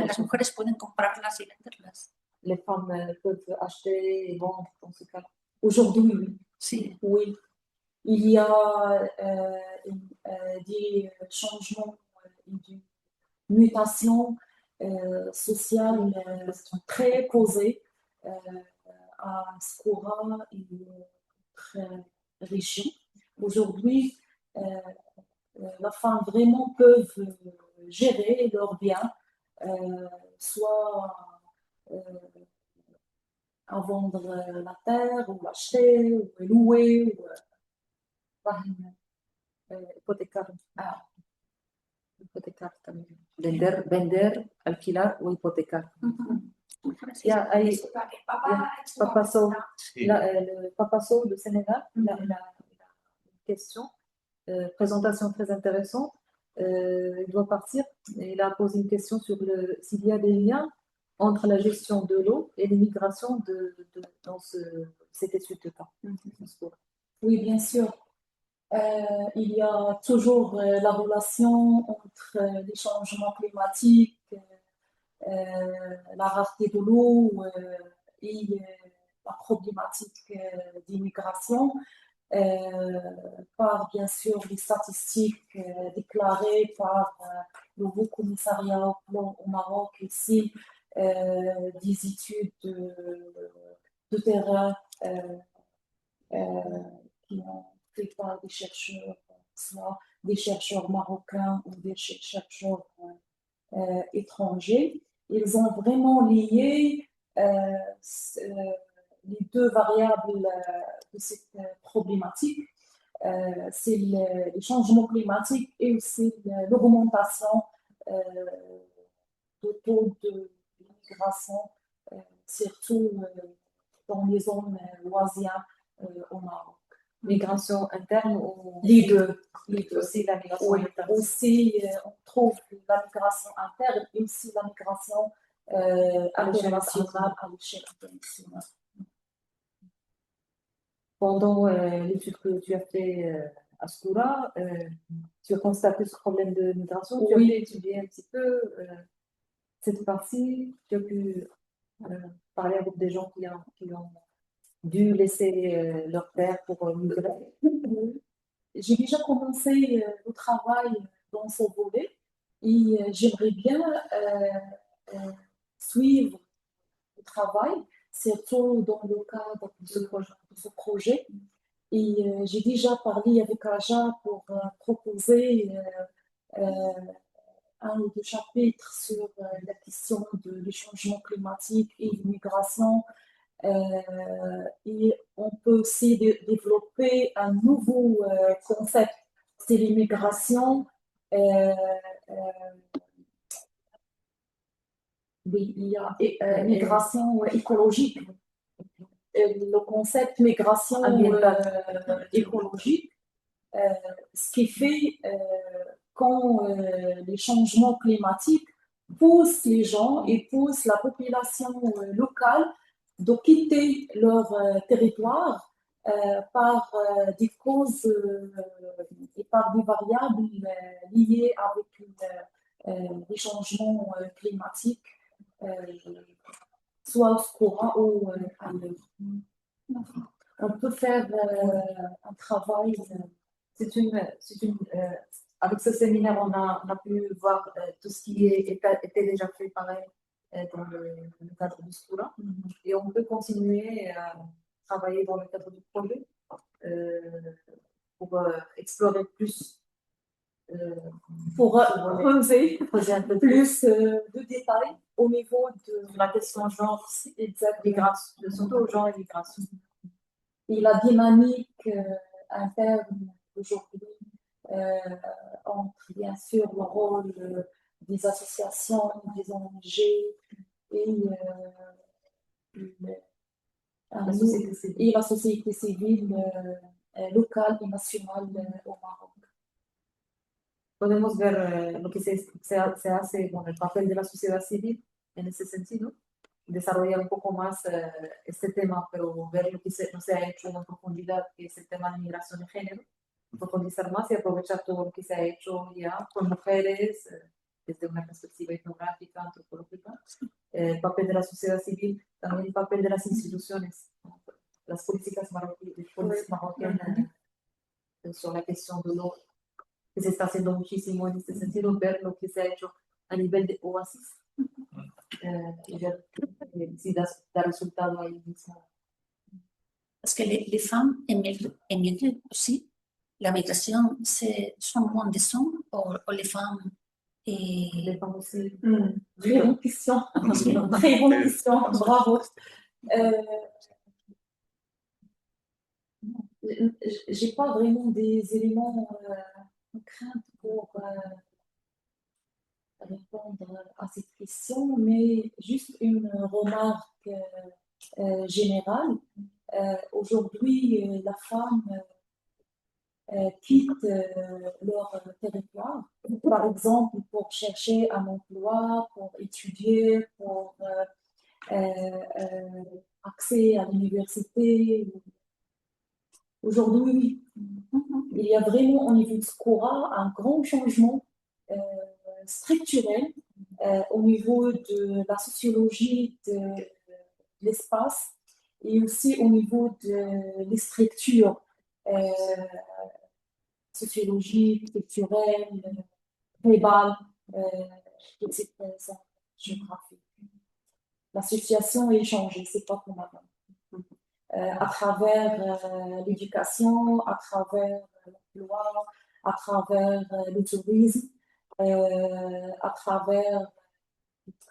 C: las mujeres pueden comprarlas y venderlas.
B: Les femmes peuvent acheter et vendre dans ce cas.
A: Aujourd'hui, oui.
C: Sí.
A: Oui. Il y a des changements, des mutations sociales très posées à Skora et d'autres régions. Aujourd'hui, les femmes vraiment peuvent gérer leurs biens, soit à vendre la terre, ou l'acheter, ou louer, ou
B: Hipotecar. Hipotecar también. Vender, alquilar o hipotecar. Ya hay Papa Sow,
D: Sí.
B: le Papa Sow de Sénégal, la question, présentation très intéressante. Il doit partir. Il a posé une question sur s'il y a des liens entre la gestion de l'eau et l'immigration dans cette étude de cas.
A: oui, bien sûr. Il y a toujours la relation entre les changements climatiques, la rareté de l'eau et la problématique d'immigration, par bien sûr les statistiques déclarées par le Haut Commissariat au Plan au Maroc, ici des études de terrain qui ont fait par des chercheurs, soit des chercheurs marocains ou des chercheurs étrangers. Ils ont vraiment lié les deux variables de cette problématique. C'est le changement climatique et aussi l'augmentation du taux de l'immigration, surtout dans les zones voisines au Maroc.
B: Migration interne ou
A: Les deux.
B: aussi la migration
A: Oui,
B: interne.
A: aussi, on trouve la migration interne et aussi la migration internationale à l'échelle internationale.
B: Pendant l'étude que tu as fait à Skora, tu as constaté ce problème de migration. Tu as
A: Oui.
B: pu étudier un petit peu cette partie. Tu as pu parler avec des gens qui ont dû laisser leur terre pour migrer.
A: J'ai déjà commencé le travail dans ce volet et j'aimerais bien suivre le travail, surtout dans le cadre de ce projet. Et j'ai déjà parlé avec Aja pour proposer un ou deux chapitres sur la question du changement climatique et l'immigration. Et on peut aussi développer un nouveau concept, c'est l'immigration. Il y a migration écologique. Le concept migration écologique, ce qui fait quand les changements climatiques poussent les gens et poussent la population locale de quitter leur territoire par des causes et par des variables liées avec les changements climatiques, soit au Skora ou ailleurs. On peut faire un travail.
B: Avec ce séminaire, on a pu voir tout ce qui était déjà fait pareil dans le cadre du Skora. Et on peut continuer à travailler dans le cadre du projet pour explorer plus,
A: pour creuser
B: un peu
A: plus de détails au niveau de
B: la question genre,
A: exactement.
B: surtout au genre et migration.
A: Et la dynamique interne aujourd'hui entre bien sûr le rôle des associations, des ONG et la société civile locale y nacional au Maroc.
B: Podemos ver lo que se hace con el papel de la sociedad civil en ese sentido, desarrollar un poco más este tema, pero ver lo que no se ha hecho en profundidad, que es el tema de migración de género, profundizar más y aprovechar todo lo que se ha hecho ya con mujeres, desde una perspectiva etnográfica, antropológica, el papel de la sociedad civil, también el papel de las instituciones, las políticas marroquíes sobre la cuestión de lo que se está haciendo muchísimo en este sentido, ver lo que se ha hecho a nivel de oasis y ver si da resultado ahí mismo.
C: Parce que les femmes émigrent aussi. La migration, sont moins des hommes ou les femmes
B: Les femmes aussi.
A: Très bonne question. Très bonne question. Bravo. J'ai pas vraiment des éléments de crainte pour répondre à cette question, mais juste une remarque générale. Aujourd'hui, la femme quitte leur territoire, par exemple pour chercher un emploi, pour étudier, pour accès à l'université. Aujourd'hui, il y a vraiment au niveau de Skora un grand changement structurel au niveau de la sociologie de l'espace et aussi au niveau des structures sociologiques, culturelles, tribales, de cette géographie. La situation est changée, c'est pas comme avant. À travers l'éducation, à travers l'emploi, à travers le tourisme, à travers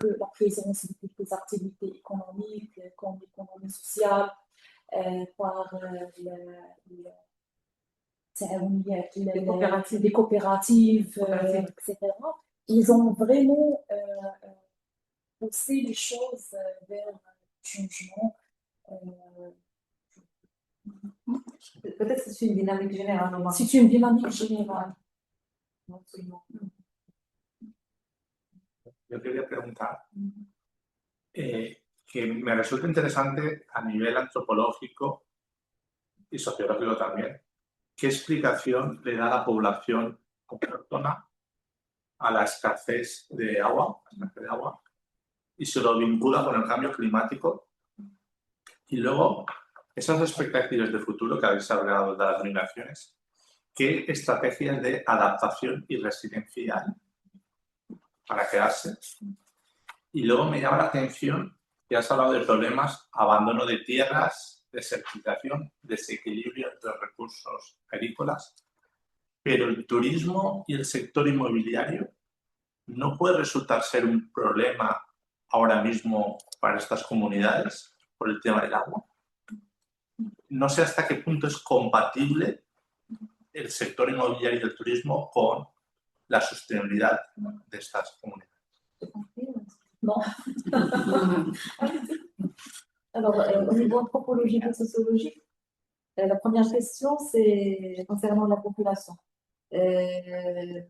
A: la présence de quelques activités économiques comme l'économie sociale, par les coopératives, etc. Ils ont vraiment poussé les choses vers le changement.
B: Peut-être que c'est une dynamique générale.
A: C'est une dynamique générale.
E: Yo quería preguntar que me resulta interesante a nivel antropológico y sociológico también, ¿qué explicación le da la población autóctona a la escasez de agua, y se lo vincula con el cambio climático? Y luego, esas expectativas de futuro que habéis hablado de las migraciones, ¿qué estrategias de adaptación y resiliencia hay para quedarse? Y luego me llama la atención que has hablado de problemas, abandono de tierras, desertización, desequilibrio de recursos agrícolas, pero el turismo y el sector inmobiliario no puede resultar ser un problema ahora mismo para estas comunidades por el tema del agua. No sé hasta qué punto es compatible el sector inmobiliario y el turismo con la sostenibilidad de estas comunidades.
A: Non.
B: Alors, au niveau anthropologique et sociologique, la première question, c'est concernant la population. La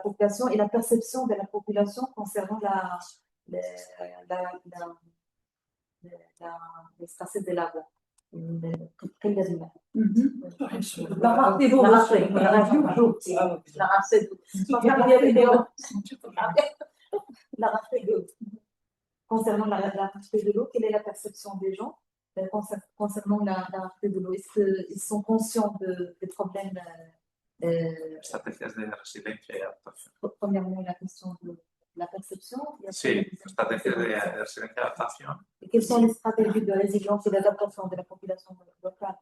B: population et la perception de la population concernant l'escasez de l'agua. quel gazon?
A: La rareté d'eau.
B: La rareté d'eau. La rareté d'eau. La rareté d'eau. Concernant la rareté de l'eau, quelle est la perception des gens concernant la rareté de l'eau? Est-ce qu'ils sont conscients des problèmes
E: Estrategias de resiliencia y adaptación.
B: Premièrement, la question de la perception.
E: Sí, estrategias de resiliencia y adaptación.
B: Et quelles sont les stratégies de résilience et d'adaptation de la population locale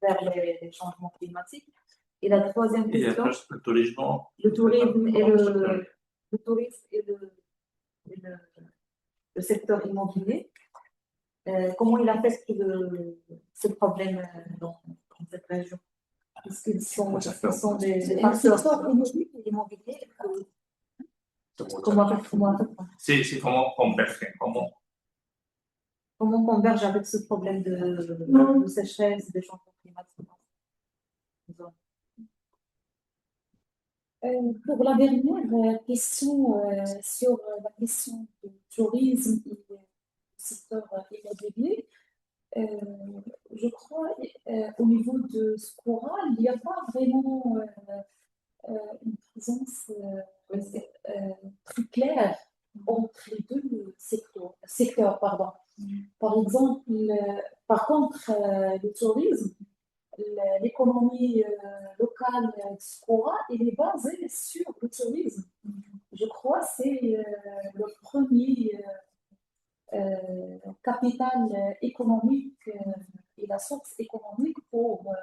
B: vers les changements climatiques? Et la troisième
E: Y
B: question,
E: después el turismo.
B: le tourisme et le secteur immobilier, comment il affecte ce problème dans cette région? Est-ce qu'ils sont des facteurs immobiliers? Comment
E: Sí, sí, cómo convergen,
B: Comment converge avec ce problème de sécheresse, de changement climatique?
A: Pour la dernière question sur la question du tourisme et du secteur immobilier, je crois au niveau de Skora, il n'y a pas vraiment une présence très claire entre les deux secteurs. Par contre, le tourisme, l'économie locale Skora, elle est basée sur le tourisme. Je crois que c'est le premier capital économique et la source économique pour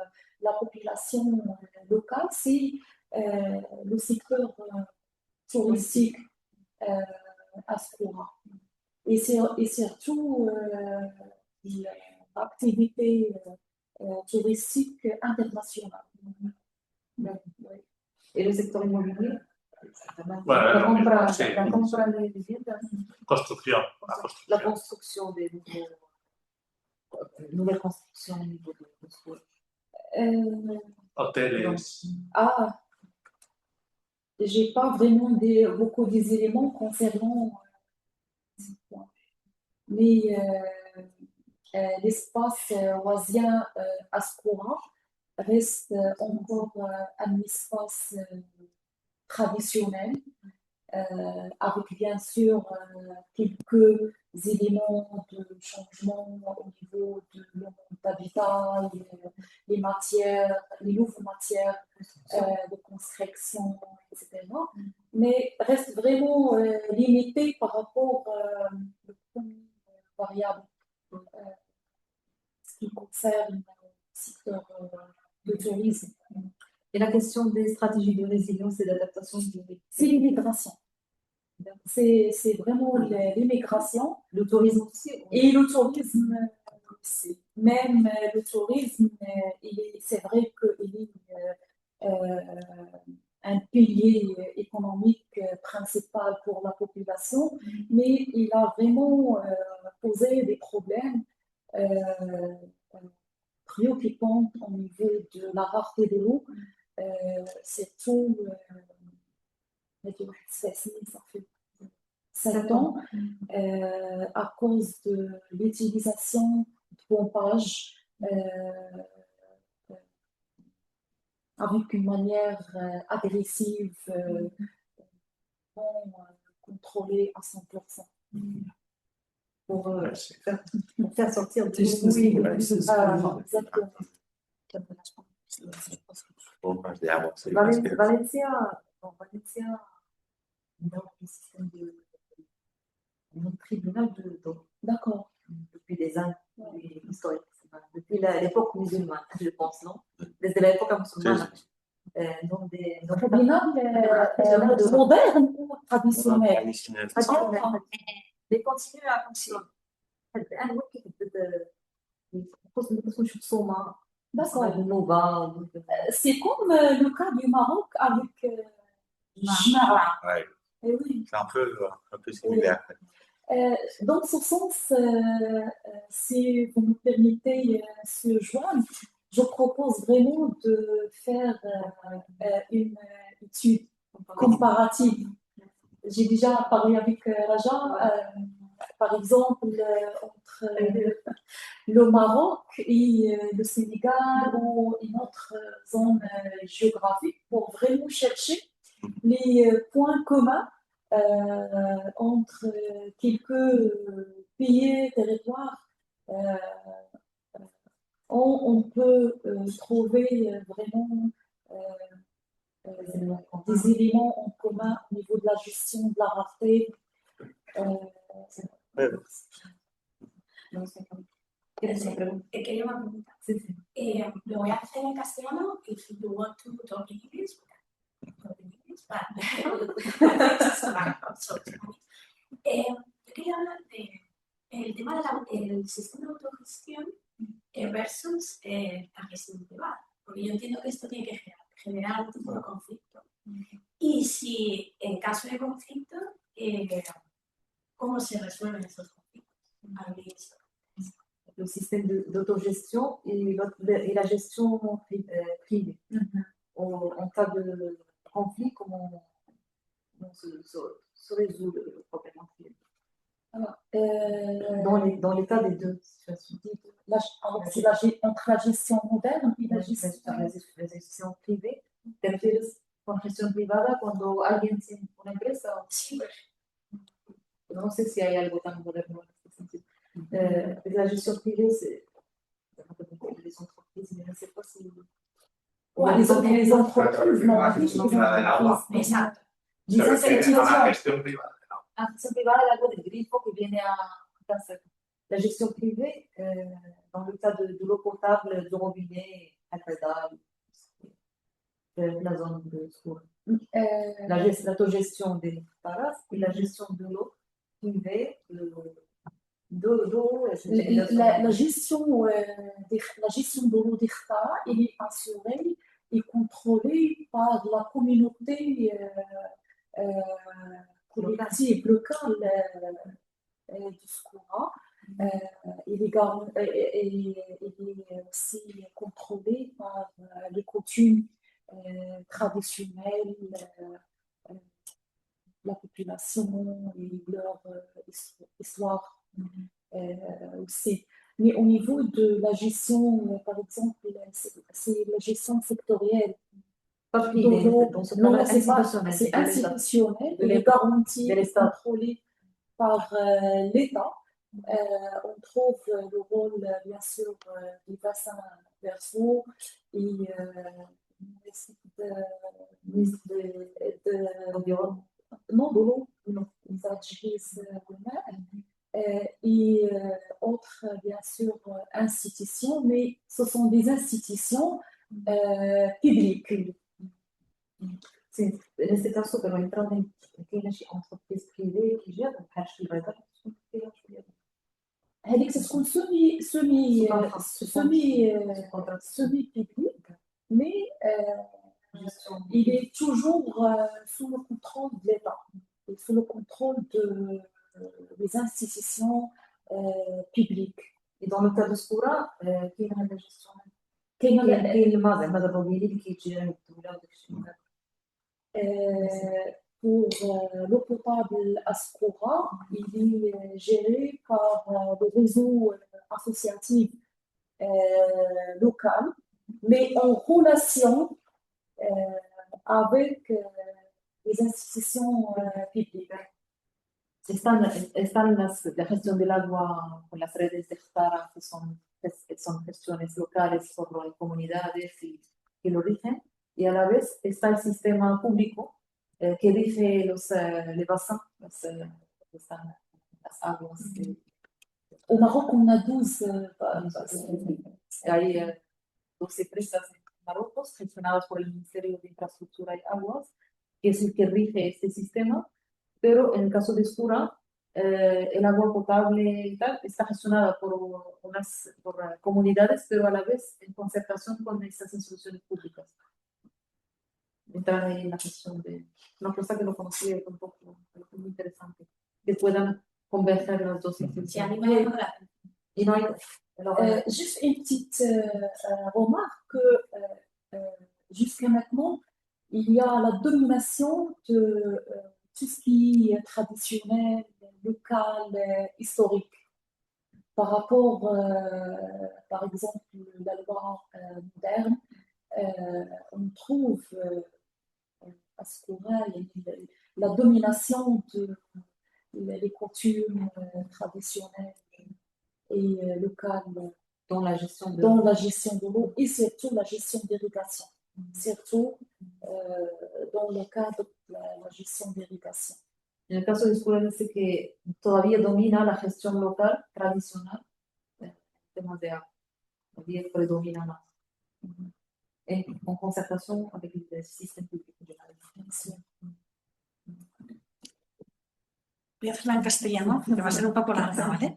A: la population locale, c'est le secteur touristique à Skora. Et surtout l'activité touristique internationale.
B: Et le secteur immobilier?
E: Bueno, sí.
B: La compra de viviendas.
E: Construcción.
B: La construction des nouvelles constructions au niveau de Skora.
E: Hoteles.
A: J'ai pas vraiment beaucoup d'éléments concernant ce point. Mais l'espace oisien à Skora reste encore un espace traditionnel, avec bien sûr quelques éléments de changement au niveau de l'habitat, les nouvelles matières de construction, etc. Mais reste vraiment limité par rapport aux premières variables, ce qui concerne le secteur de tourisme.
B: Et la question des stratégies de résilience et d'adaptation,
A: c'est l'immigration. C'est vraiment l'immigration.
B: Le tourisme aussi.
A: Et le tourisme aussi. Même le tourisme, c'est vrai qu'il est un pilier économique principal pour la population, mais il a vraiment posé des problèmes préoccupants au niveau de la rareté de l'eau. Surtout, ça fait 7 ans, à cause de l'utilisation de pompage avec une manière agressive, non contrôlée à 100%. Pour faire sortir du
D: Bombas de agua. Sí,
B: Valencia, le système de tribunal d'eau.
A: D'accord.
B: Depuis des années historiques. Depuis l'époque musulmane, je pense, non? Desde la época musulmana.
A: Tribunal moderne ou traditionnel?
B: Mais continue à fonctionner.
A: D'accord. C'est comme le cas du Maroc avec
D: Ouais.
A: oui.
D: C'est un peu similaire.
A: Dans ce sens, si vous me permettez ce joindre, je propose vraiment de faire une étude comparative. J'ai déjà parlé avec Raja, par exemple, entre le Maroc et le Sénégal ou une autre zone géographique pour vraiment chercher les points communs entre quelques pays, territoires. On peut trouver vraiment des éléments en commun au niveau de la gestion de la rareté.
F: Quería una pregunta. Lo voy a hacer en castellano if you want to talk in English. Yo quería hablar del tema del sistema de autogestión versus la gestión privada, porque yo entiendo que esto tiene que generar algún tipo de conflicto. Y si en caso de conflicto, ¿cómo se resuelven esos conflictos?
B: Le système d'autogestion et la gestion privée. En cas de conflit, comment se résout le problème entre les deux?
A: Alors,
B: Dans les cas des deux situations.
A: c'est entre la gestion moderne y la
B: La gestión privée. ¿Te refieres con gestión privada cuando alguien tiene una empresa?
F: Sí,
B: No sé si hay algo tan moderno en este sentido. La gestion privée, c'est les entreprises, mais je ne sais pas si.
A: Ouais, les entreprises, non, la
E: gestión privada del agua.
F: exacto.
E: Se refiere a la gestión privada del agua.
B: La gestión privada es algo del grifo que viene a casa. La gestion privée, dans le cas de l'eau potable, du robinet, à Cadal, la zone de secours. L'autogestion des paras et la gestion de l'eau privée, d'eau.
A: La gestion de l'eau d'Irta, elle est assurée et contrôlée par la communauté collective locale du Skoura. Il est aussi contrôlé par les coutumes traditionnelles, la population et leur histoire aussi. Mais au niveau de la gestion, par exemple, c'est la gestion sectorielle. Non, c'est institutionnel, il est garanti et contrôlé par l'État. On trouve le rôle, bien sûr, du bassin versant et et autres, bien sûr, institutions, mais ce sont des institutions publiques.
B: Sì, in este caso però entrano in pequenas entreprises privées qui gèrent بحال شي بعدا
A: هذيك تكون semi public, mais il est toujours sous le contrôle de l'État et sous le contrôle des institutions publiques.
B: Et dans le cas de Skoura, كاين هذا الجيستيون
A: كاين
B: كاين الماء زعما الروبيني اللي كيجي من الدولة وداك الشيء.
A: Pour l'eau potable à Skoura, il est géré par le réseau associatif local, mais en relation avec les institutions publiques.
B: Están la gestión del agua con las redes de Chtara, que son gestiones locales por las comunidades y que lo rigen, y a la vez está el sistema público que rige les bassins, las aguas.
A: Au Maroc, on a 12
B: Hay 12 presas en Marruecos gestionadas por el Ministerio de Infraestructura y Aguas, que es el que rige este sistema, pero en el caso de Skoura, el agua potable y tal está gestionada por comunidades, pero a la vez en concertación con estas instituciones públicas. Entrar ahí en la gestión de una cosa que lo conocí un poco, muy interesante, que puedan converger las dos instituciones. Y no hay,
A: juste une petite remarque que jusqu'à maintenant, il y a la domination de tout ce qui est traditionnel, local, historique, par rapport par exemple, la loi moderne, on trouve à Skoura la domination les coutumes traditionnelles et locales
B: dans la gestion de
A: dans la gestion de l'eau et surtout la gestion d'irrigation, surtout dans le cadre de la gestion d'irrigation.
B: En el caso de Escuela dice que todavía domina la gestión local tradicional en temas de agua. Todavía predomina más. En concertación con el sistema público de la educación.
C: Voy a hacerla en castellano, que va a ser un poco larga, ¿vale?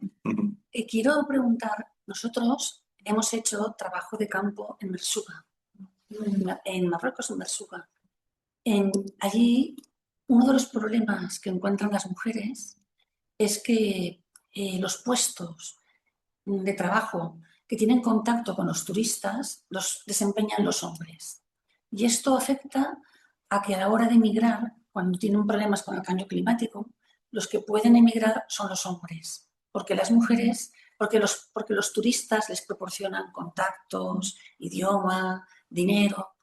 C: Quiero preguntar, nosotros hemos hecho trabajo de campo en Mersuga, en Marruecos, en Mersuga. Allí, uno de los problemas que encuentran las mujeres es que los puestos de trabajo que tienen contacto con los turistas los desempeñan los hombres. Y esto afecta a que a la hora de emigrar, cuando tienen problemas con el cambio climático, los que pueden emigrar son los hombres, porque las mujeres, porque los turistas les proporcionan contactos, idioma, dinero,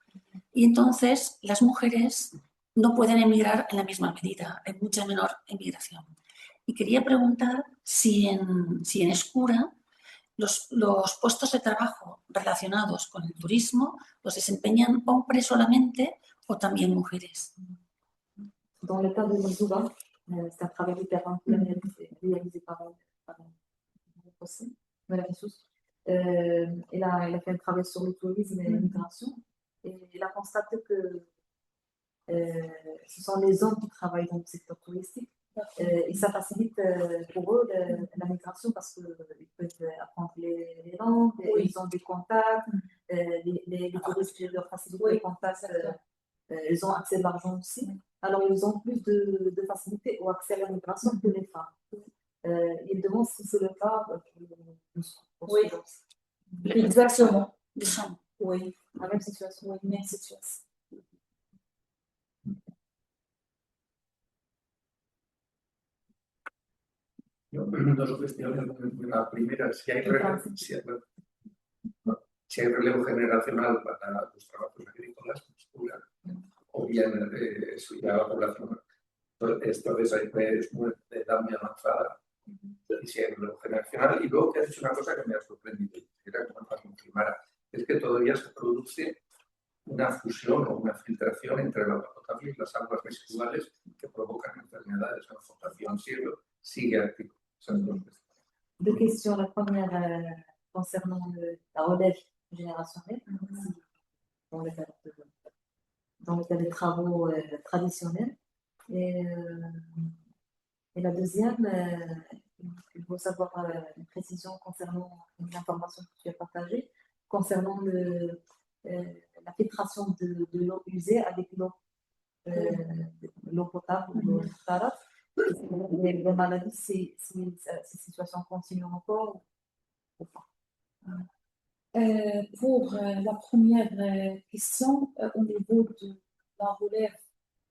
C: y entonces las mujeres no pueden emigrar en la misma medida, hay mucha menor emigración. Y quería preguntar si en Escura los puestos de trabajo relacionados con el turismo los desempeñan hombres solamente o también mujeres.
B: Dans le cas de Merzuga, c'est un travail hyper réalisé par Madame Jesus. Elle a fait un travail sur le tourisme et l'immigration. Et elle a constaté que ce sont les hommes qui travaillent dans le secteur touristique. Et ça facilite pour eux la migration parce qu'ils peuvent apprendre les langues, ils ont des contacts, les touristes leur facilitent les contacts, ils ont accès à l'argent aussi. Alors ils ont plus de facilité au accès à la migration que les femmes. Ils demandent si c'est le cas pour
A: Oui, exactement.
C: Des femmes.
A: Oui,
B: la même situation.
A: oui, même situation.
G: Dos cuestiones. La primera, si hay relevo generacional para los trabajos agrícolas, o bien si la población entonces es muy de edad muy avanzada, y si hay relevo generacional. Y luego que has dicho una cosa que me ha sorprendido, era que me confirmara, es que todavía se produce una fusión o una filtración entre el agua potable y las aguas residuales que provocan enfermedades. La flotación sigue activa.
B: Deux questions. La première concernant la relève générationnelle, dans le cas des travaux traditionnels. Et la deuxième, il faut savoir une précision concernant une information que tu as partagée, concernant la filtration de l'eau usée avec l'eau potable, l'eau taraf. Les maladies, si ces situations continuent encore ou pas.
A: Pour la première question, au niveau de la relève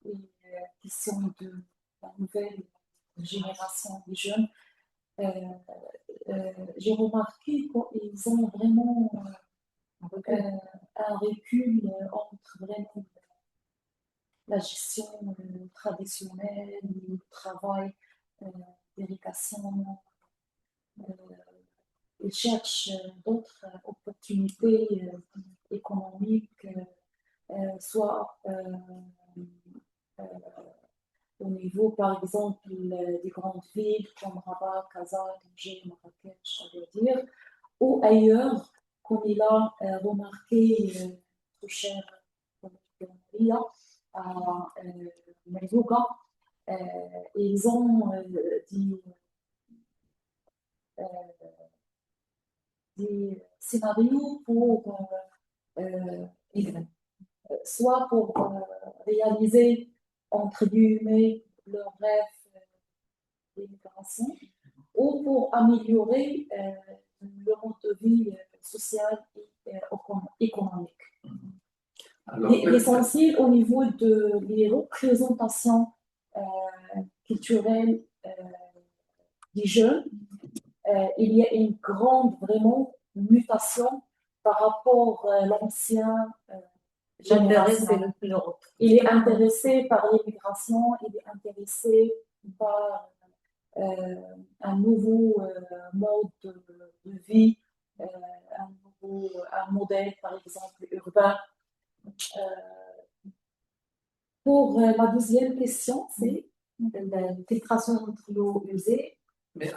A: et question de la nouvelle génération des jeunes, j'ai remarqué qu'ils ont vraiment un recul entre vraiment la gestion traditionnelle, le travail d'irrigation. Ils cherchent d'autres opportunités économiques, soit au niveau, par exemple, des grandes villes comme Rabat, Casa, Tanger, Marrakech, je veux dire, ou ailleurs, comme il a remarqué tout cher Maria, à Merzuga, ils ont des scénarios pour soit pour réaliser entre guillemets leur rêve d'immigration ou pour améliorer le mode de vie social et économique. L'essentiel au niveau des représentations culturelles des jeunes, il y a une grande vraiment mutation par rapport à l'ancien
B: L'intérêt,
A: génération.
B: c'est l'Europe.
A: Il est intéressé par l'immigration, il est intéressé par un nouveau mode de vie, un modèle, par exemple, urbain. Pour la deuxième question, c'est
B: La filtration entre l'eau usée.
G: Mais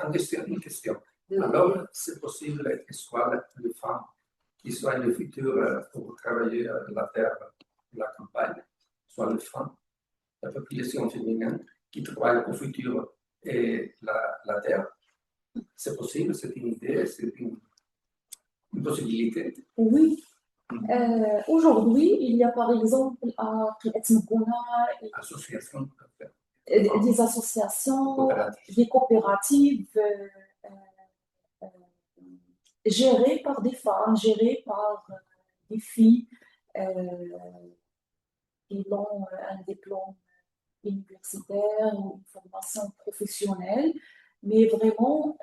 G: une question.
B: de-
G: Alors, c'est possible que ce soit les femmes qui soient le futur pour travailler la terre, la campagne, soit les femmes, la population féminine qui travaille au futur et la terre. C'est possible, c'est une idée, c'est une possibilité.
A: oui. Aujourd'hui, il y a par exemple à Etmogona
G: Association
A: des associations,
G: coopérative.
A: des coopératives gérées par des femmes, gérées par des filles qui ont un diplôme universitaire ou une formation professionnelle. Mais vraiment,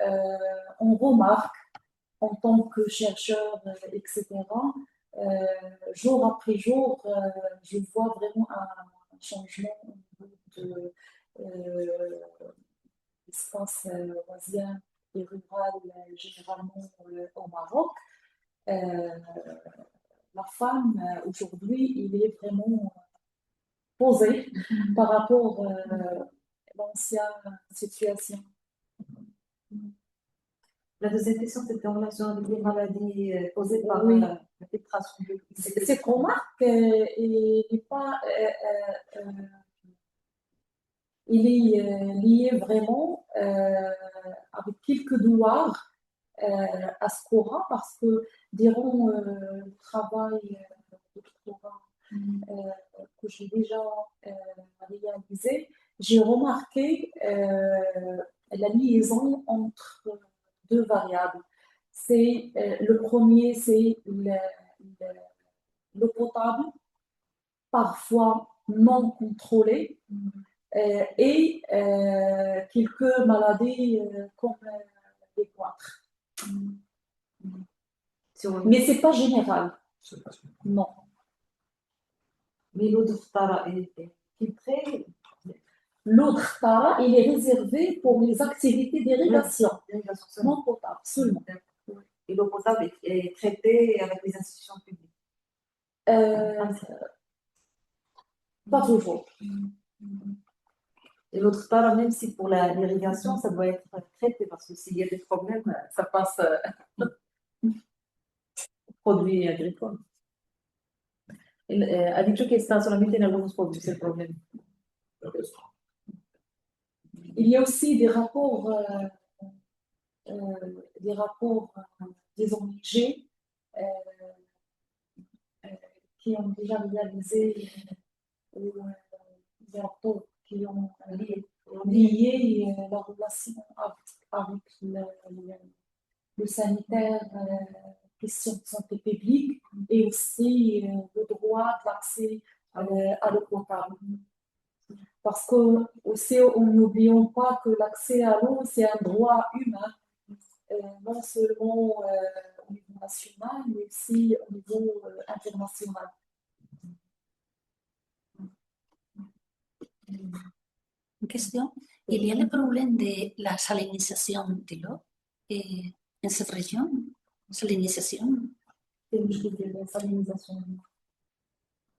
A: on remarque en tant que chercheur, etc., jour après jour, je vois vraiment un changement au niveau de l'espace oisien et rural, généralement au Maroc. La femme, aujourd'hui, il est vraiment posée par rapport à l'ancienne situation.
B: La deuxième question, c'était en relation avec les maladies causées par
A: Oui.
B: la filtration.
A: Cette remarque, il est pas, il est lié vraiment avec quelques douars à Scora parce que durant le travail de doctorat que j'ai déjà réalisé, j'ai remarqué la liaison entre deux variables. C'est le premier, c'est l'eau potable, parfois non contrôlée, et quelques maladies comme les poitres. Mais c'est pas général,
G: C'est pas sûr.
A: non.
B: Mais l'eau de Ftara est filtrée.
A: L'eau Htara, il est réservé pour les activités d'irrigation, non potable, seulement.
B: Et l'eau potable est traitée avec les institutions publiques.
A: Pas toujours.
B: Et l'autre part, même si pour l'irrigation, ça doit être traité, parce que s'il y a des problèmes, ça passe aux produits agricoles. Ha dicho que está solamente en algunos pueblos el problema.
A: Il y a aussi des rapports des ONG qui ont déjà réalisé des rapports qui ont lié la relation avec le sanitaire, question de santé publique et aussi le droit de l'accès à l'eau potable. Parce que aussi, n'oublions pas que l'accès à l'eau, c'est un droit humain, non seulement au niveau national, mais aussi au niveau international.
C: Une question. Il y a le problème de la salinisation de l'eau en cette région. Salinisation.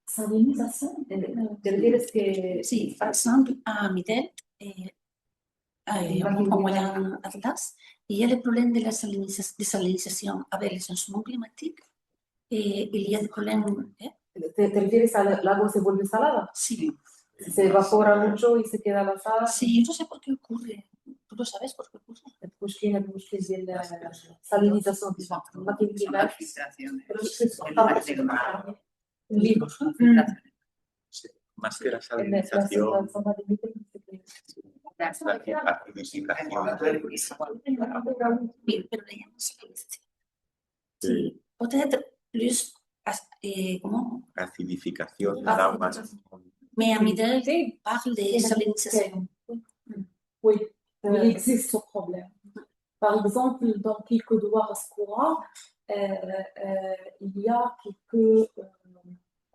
A: Salinisation.
B: ¿Te refieres que
C: Sí, par exemple, à Midet, au Moyen Atlas, il y a le problème de la désalinisation avec les changements climatiques. Il y a des problèmes.
B: te refieres al agua se vuelve salada?
C: Sí,
B: Se evapora mucho y se queda la sal.
C: sí, no sé por qué ocurre. ¿Tú lo sabes por qué ocurre?
B: المشكلة ديال السالينيزاسيون ما كيمكنلاش
D: Más que la salinización, la acidificación.
C: Bien, pero le llaman salinización. Sí. Peut-être plus, comment?
D: Acidificación del agua.
C: Mais à Midet parle de salinisation.
A: Oui, il existe ce problème. Par exemple, dans quelques douars à Scora, il y a quelques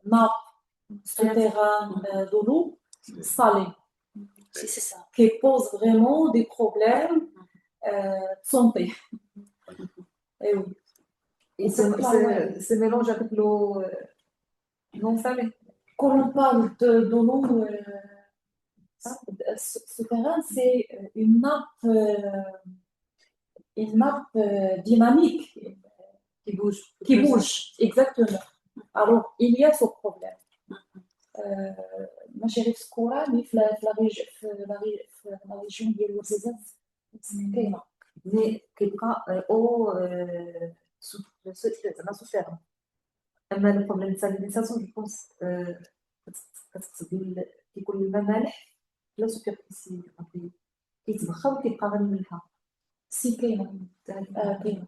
A: nappes souterraines de l'eau salée
C: Sì, c'est ça.
A: qui posent vraiment des problèmes de santé. Et oui.
B: Et se mélange avec l'eau non salée.
A: Quand on parle de l'eau souterraine, c'est une nappe dynamique qui bouge, exactement. Alors, il y a ce problème. ما شريت سكورة اللي في la région ديال الوزازات كاينة.
B: Mais كيبقى eau souterraine. أما le problème de salinisation, je pense كيكون الماء مالح في لا سوبرفيسي كيتبخر وكيبقى غير ملحة.
A: سي كاينة كاينة.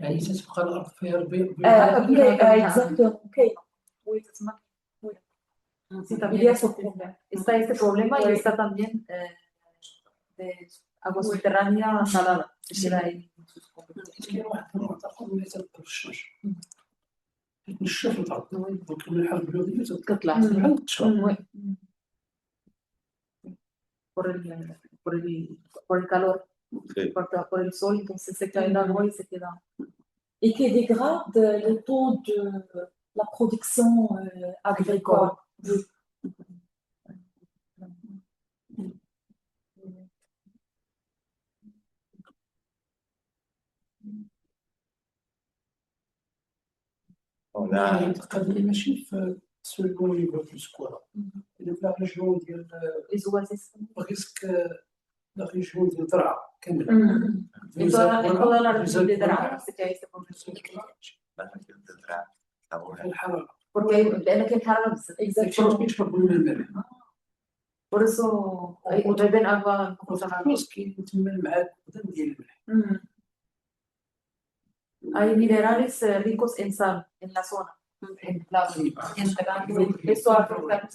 G: يعني تتبقى الأرض فيها ربيع.
A: Exactement, كاينة.
B: Oui, تسمى. Sí, también es un problema. Está este problema y está también de agua subterránea salada.
G: كاين واحد المعتقد اللي تبقى في الشجر تنشف الأرض دونك الملحة البيولوجية تطلع على التراب.
B: Por el calor,
D: Sí.
B: por el sol, entonces se cae el agua y se queda.
A: Et qui dégrade le taux de la production agricole.
D: On a
G: القضية ماشي في السوليمون ولا في السكورة، إلا في لا ريجيون ديال
B: Les oasis.
G: الريسك لا ريجيون ديال درعا كاملة.
B: En toda la región de Dragao se cae este problema.
G: الحرارة.
B: Porque لأن كاين حرارة بزاف.
G: كيشربوا الماء المالح.
B: Por eso beben agua con
G: خلاص كاين تما المعادن ديال الملح.
B: Hay minerales ricos en sal en la zona. Esto afecta.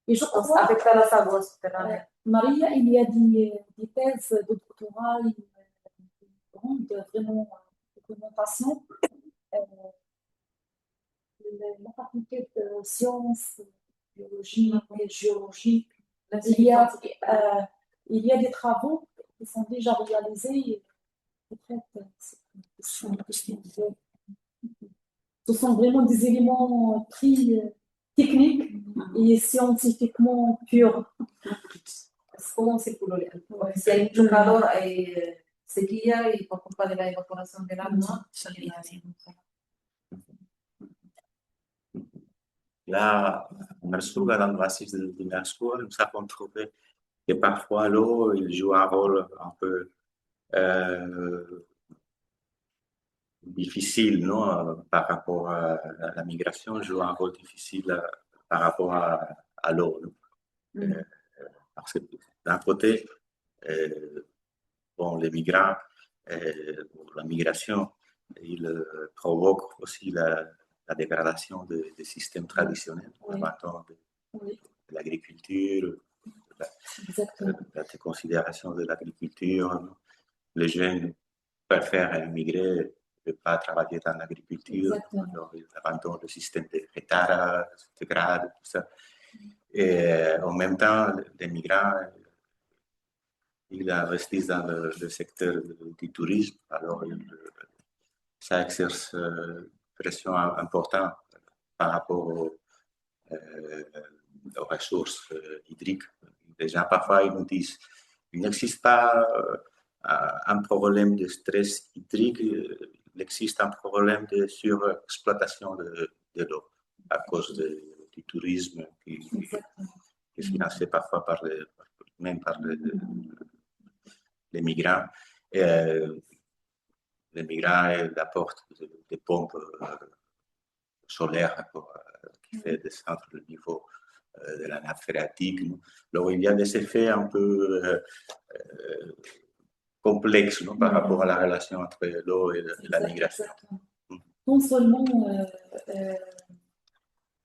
A: Et je crois,
B: Afecta las aguas subterráneas.
A: Maria, il y a des thèses de doctorat, une grande vraiment documentation. La faculté de sciences, biologie et géologie, il y a des travaux qui sont déjà réalisés. Ce sont vraiment des éléments très techniques et scientifiquement purs.
B: ¿Cómo circuló? Si hay mucho calor, hay sequía y por culpa de la evaporación del agua,
D: Là, on a souvent dans le massif de Merscourt, nous avons trouvé que parfois l'eau, il joue un rôle un peu difficile, non, par rapport à la migration, joue un rôle difficile par rapport à l'eau. Parce que d'un côté, bon, les migrants, la migration, il provoque aussi la dégradation des systèmes traditionnels, notamment de l'agriculture, la déconsidération de l'agriculture. Les jeunes préfèrent émigrer, ne pas travailler dans l'agriculture, alors ils abandonnent le système de hectares, de grades, tout ça. Et en même temps, les migrants, ils investissent dans le secteur du tourisme, alors ça exerce une pression importante par rapport aux ressources hydriques. Les gens, parfois, ils nous disent il n'existe pas un problème de stress hydrique, il existe un problème de surexploitation de l'eau à cause du tourisme qui est financé parfois même par les migrants. Et, les migrants apportent des pompes solaires qui fait descendre le niveau de la nappe phréatique. Alors, il y a des effets un peu complexes par rapport à la relation entre l'eau et la migration.
A: Non seulement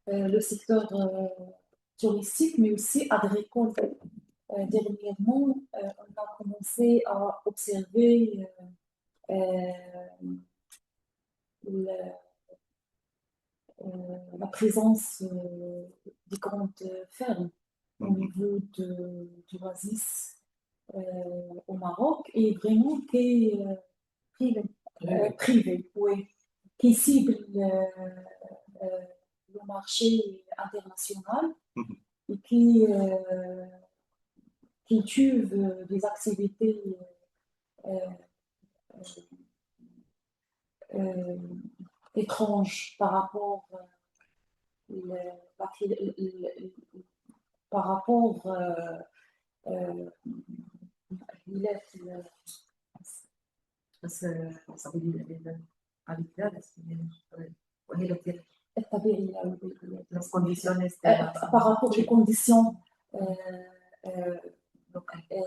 A: le secteur touristique, mais aussi agricole. Dernièrement, on a commencé à observer la présence des grandes fermes au niveau du oasis au Maroc est vraiment privé, oui, qui cible le marché international et qui cultive des activités étranges par rapport par rapport
B: بس habilidades وهي اللي بتعمل
A: الطبيعية
B: las condiciones
A: par rapport aux conditions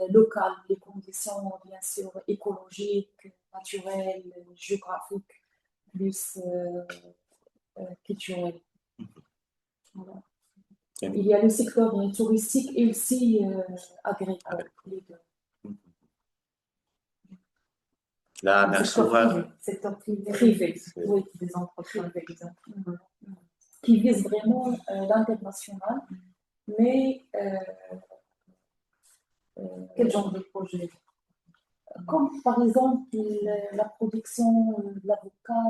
A: locales, les conditions bien sûr écologiques, naturelles, géographiques, plus culturelles. Voilà. Il y a le secteur touristique et aussi agricole. Les deux.
D: La Mersoura,
B: secteur
A: Privé, oui,
B: des entreprises
A: qui vise vraiment l'international, mais
B: quel genre de projet?
A: comme par exemple la production de l'avocat,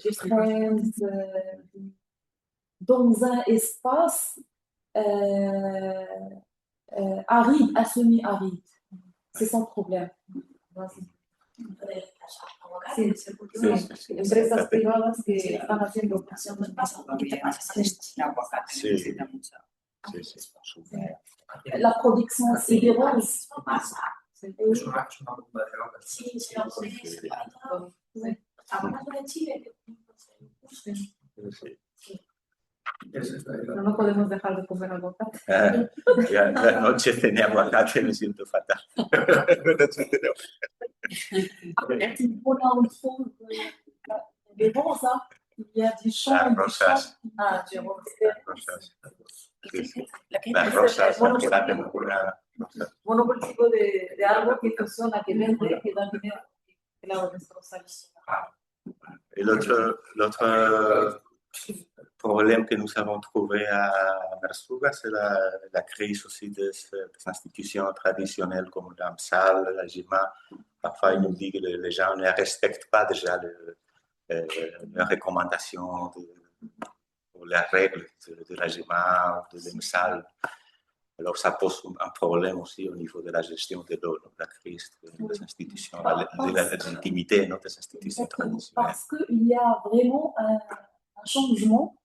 A: des fraises, dans un espace aride à semi-aride. C'est son problème.
B: Sí, empresas privadas que están haciendo
A: La production sidérurgique.
G: Es una bomba de agua.
F: Sí, se lo puedes. Hablando de Chile,
B: no podemos dejar de comer aguacate.
D: La noche tenía aguacate, me siento fatal.
A: On a entre des roses, il y a du champ.
D: Las rosas.
B: Ah, yo
D: Las rosas, que la temporada.
B: monocultivo de árbol que funciona, que vende, que da dinero, claro, destrozar.
D: Et l'autre problème que nous avons trouvé à Mersouga, c'est la crise aussi des institutions traditionnelles comme l'AMSAL, la JIMA. Parfois, ils nous disent que les gens ne respectent pas déjà les recommandations ou les règles de la JIMA ou de l'AMSAL. Alors, ça pose un problème aussi au niveau de la gestion de l'eau, la crise des institutions, de la légitimité des institutions traditionnelles.
A: Parce qu'il y a vraiment un changement,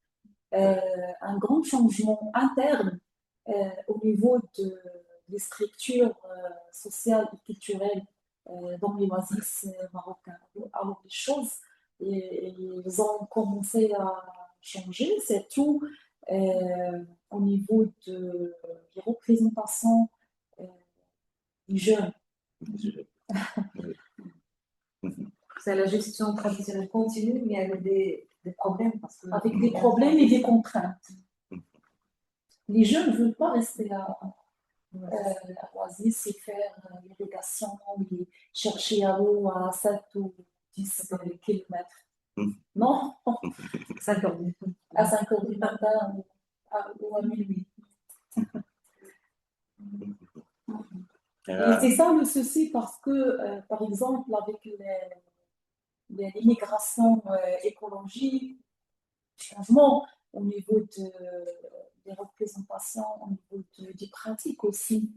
A: un grand changement interne au niveau des structures sociales et culturelles dans les oasis marocains. Alors, les choses, ils ont commencé à changer, c'est tout au niveau des représentations des jeunes.
B: C'est la gestion traditionnelle continue, mais avec des problèmes.
A: Avec des problèmes et des contraintes. Les jeunes ne veulent pas rester à l'oasis et faire l'irrigation et chercher à l'eau à 7 ou 10 kilomètres. Non,
B: 5 heures.
A: à 5 heures du matin ou à minuit. Et c'est ça le souci parce que, par exemple, avec l'immigration écologique, changement au niveau des représentations, au niveau des pratiques aussi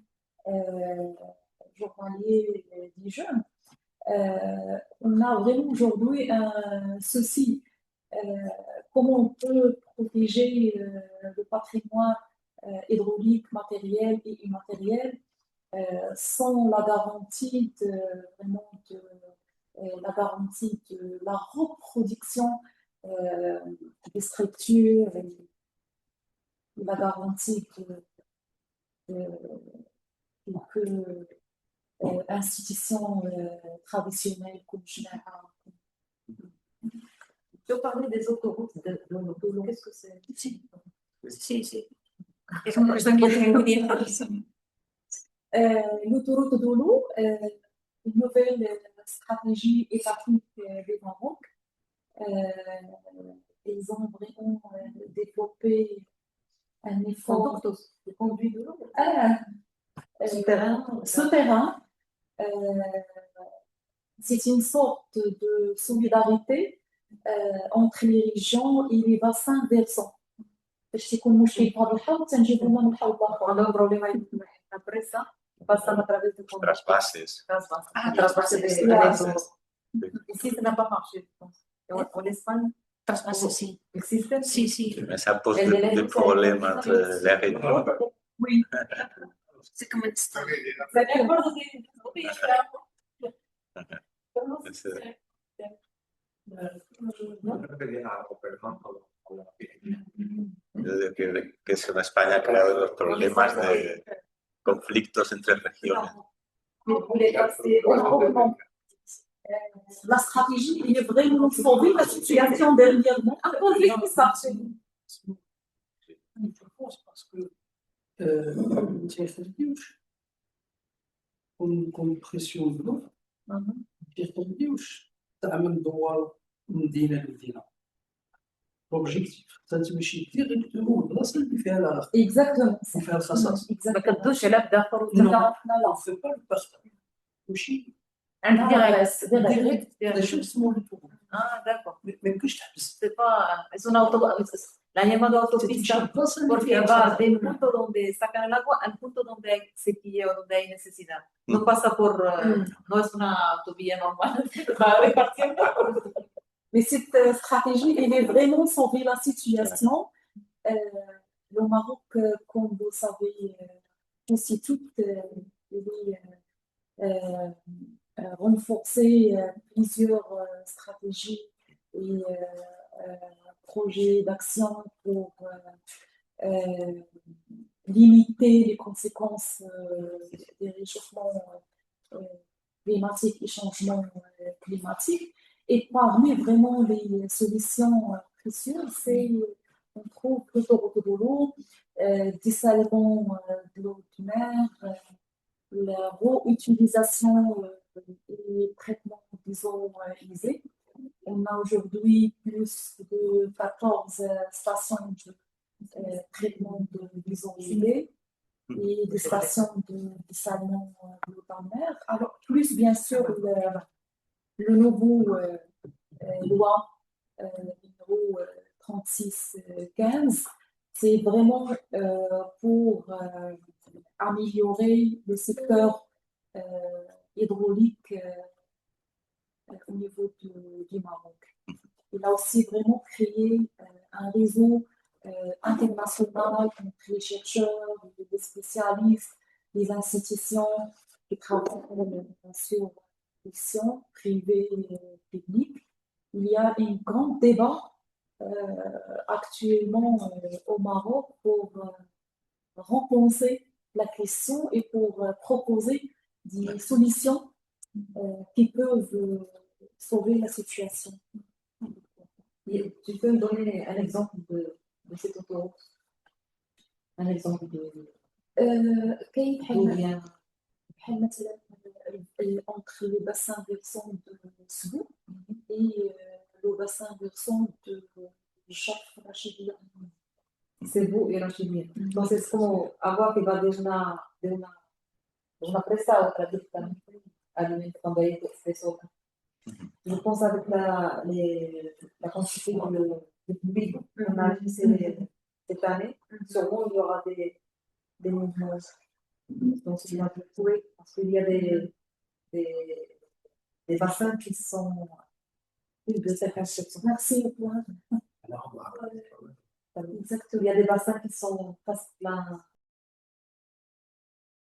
A: journaliers des jeunes, on a vraiment aujourd'hui un souci. Comment on peut protéger le patrimoine hydraulique, matériel et immatériel sans la garantie de la reproduction des structures et la garantie que institutions traditionnelles comme générales.
B: Tu parlais des autoroutes de l'eau. Qu'est-ce que c'est?
C: Sí. Es una cuestión que tengo muy bien.
A: L'autoroute de l'eau, une nouvelle stratégie étatique du Maroc. Ils ont vraiment développé un effort
B: de conduite de l'eau.
A: Souterrain. C'est une sorte de solidarité entre les régions et les bassins versants. باش تيكون مشكل في هذا الحوض تنجيبو لنا من الحوض الاخر.
B: Cuando un problema en la presa, pasan a través de
D: Trasvases.
B: trasvases de
A: Trasvases.
B: Ici, ça n'a pas marché, je pense. En Espagne,
C: Trasvase, sí.
B: existe.
C: Sí, sí.
D: Mais ça pose
B: El de
D: des problèmes entre les régions.
A: Oui.
C: C'est comme un stade.
G: Creo que llega algo, pero no todo.
D: Que eso en España ha creado los problemas de conflictos entre regiones.
A: La stratégie est vraiment sauver la situation dernièrement à cause de ça.
H: Parce que كون بريسيون بلو تيخدموش تعمل دوار من مدينه لمدينه لوبجيكتيف تمشي ديريكتومون البلاصه اللي فيها لا
A: Exactement.
H: فيها الخصاص
B: ما كدوش على بداخل
H: لا في با البارتاج تمشي
B: عند
A: Direct.
H: شنو اسمه الطرق
B: d'accord.
H: ما يمكنش تحبس
B: C'est pas, es una la han llamado autopista porque va del punto donde sacan el agua al punto donde hay sequía o donde hay necesidad. No pasa por, no es una autovía normal, va repartiendo.
A: Mais cette stratégie, elle est vraiment sauver la situation. Le Maroc, comme vous savez, aussi toutes renforcer plusieurs stratégies et projets d'action pour limiter les conséquences des réchauffements climatiques et changements climatiques. Et parmi vraiment les solutions précieuses, c'est on trouve l'autoroute de l'eau, dessalement de l'eau de mer, la réutilisation et traitement des eaux usées. On a aujourd'hui plus de 14 stations de traitement des eaux usées et des stations de dessalement de l'eau de mer. Alors, plus bien sûr, le nouveau loi numéro 3615, c'est vraiment pour améliorer le secteur hydraulique au niveau du Maroc. Il a aussi vraiment créé un réseau international entre les chercheurs, les spécialistes, les institutions qui travaillent sur fiction privée et publique. Il y a un grand débat actuellement au Maroc pour repenser la question et pour proposer des solutions qui peuvent sauver la situation.
B: Tu peux me donner un exemple de cette autoroute? Un exemple de
A: كاين
B: d'où vient
A: بحال مثلا entre le bassin versant de Sbou et le bassin versant de Chaf Rachidiyya.
B: Cebu y Rachidiyya. Entonces, como agua que va de una presa a otra directamente, alimenta cuando hay espesura. Je pense avec la construction du public qu'on a fait cette année, sûrement il y aura des mouvements. Donc, c'est bien trouvé parce qu'il y a des bassins qui sont plus de cette conception.
A: Merci.
B: Exact, il y a des bassins qui sont presque pleins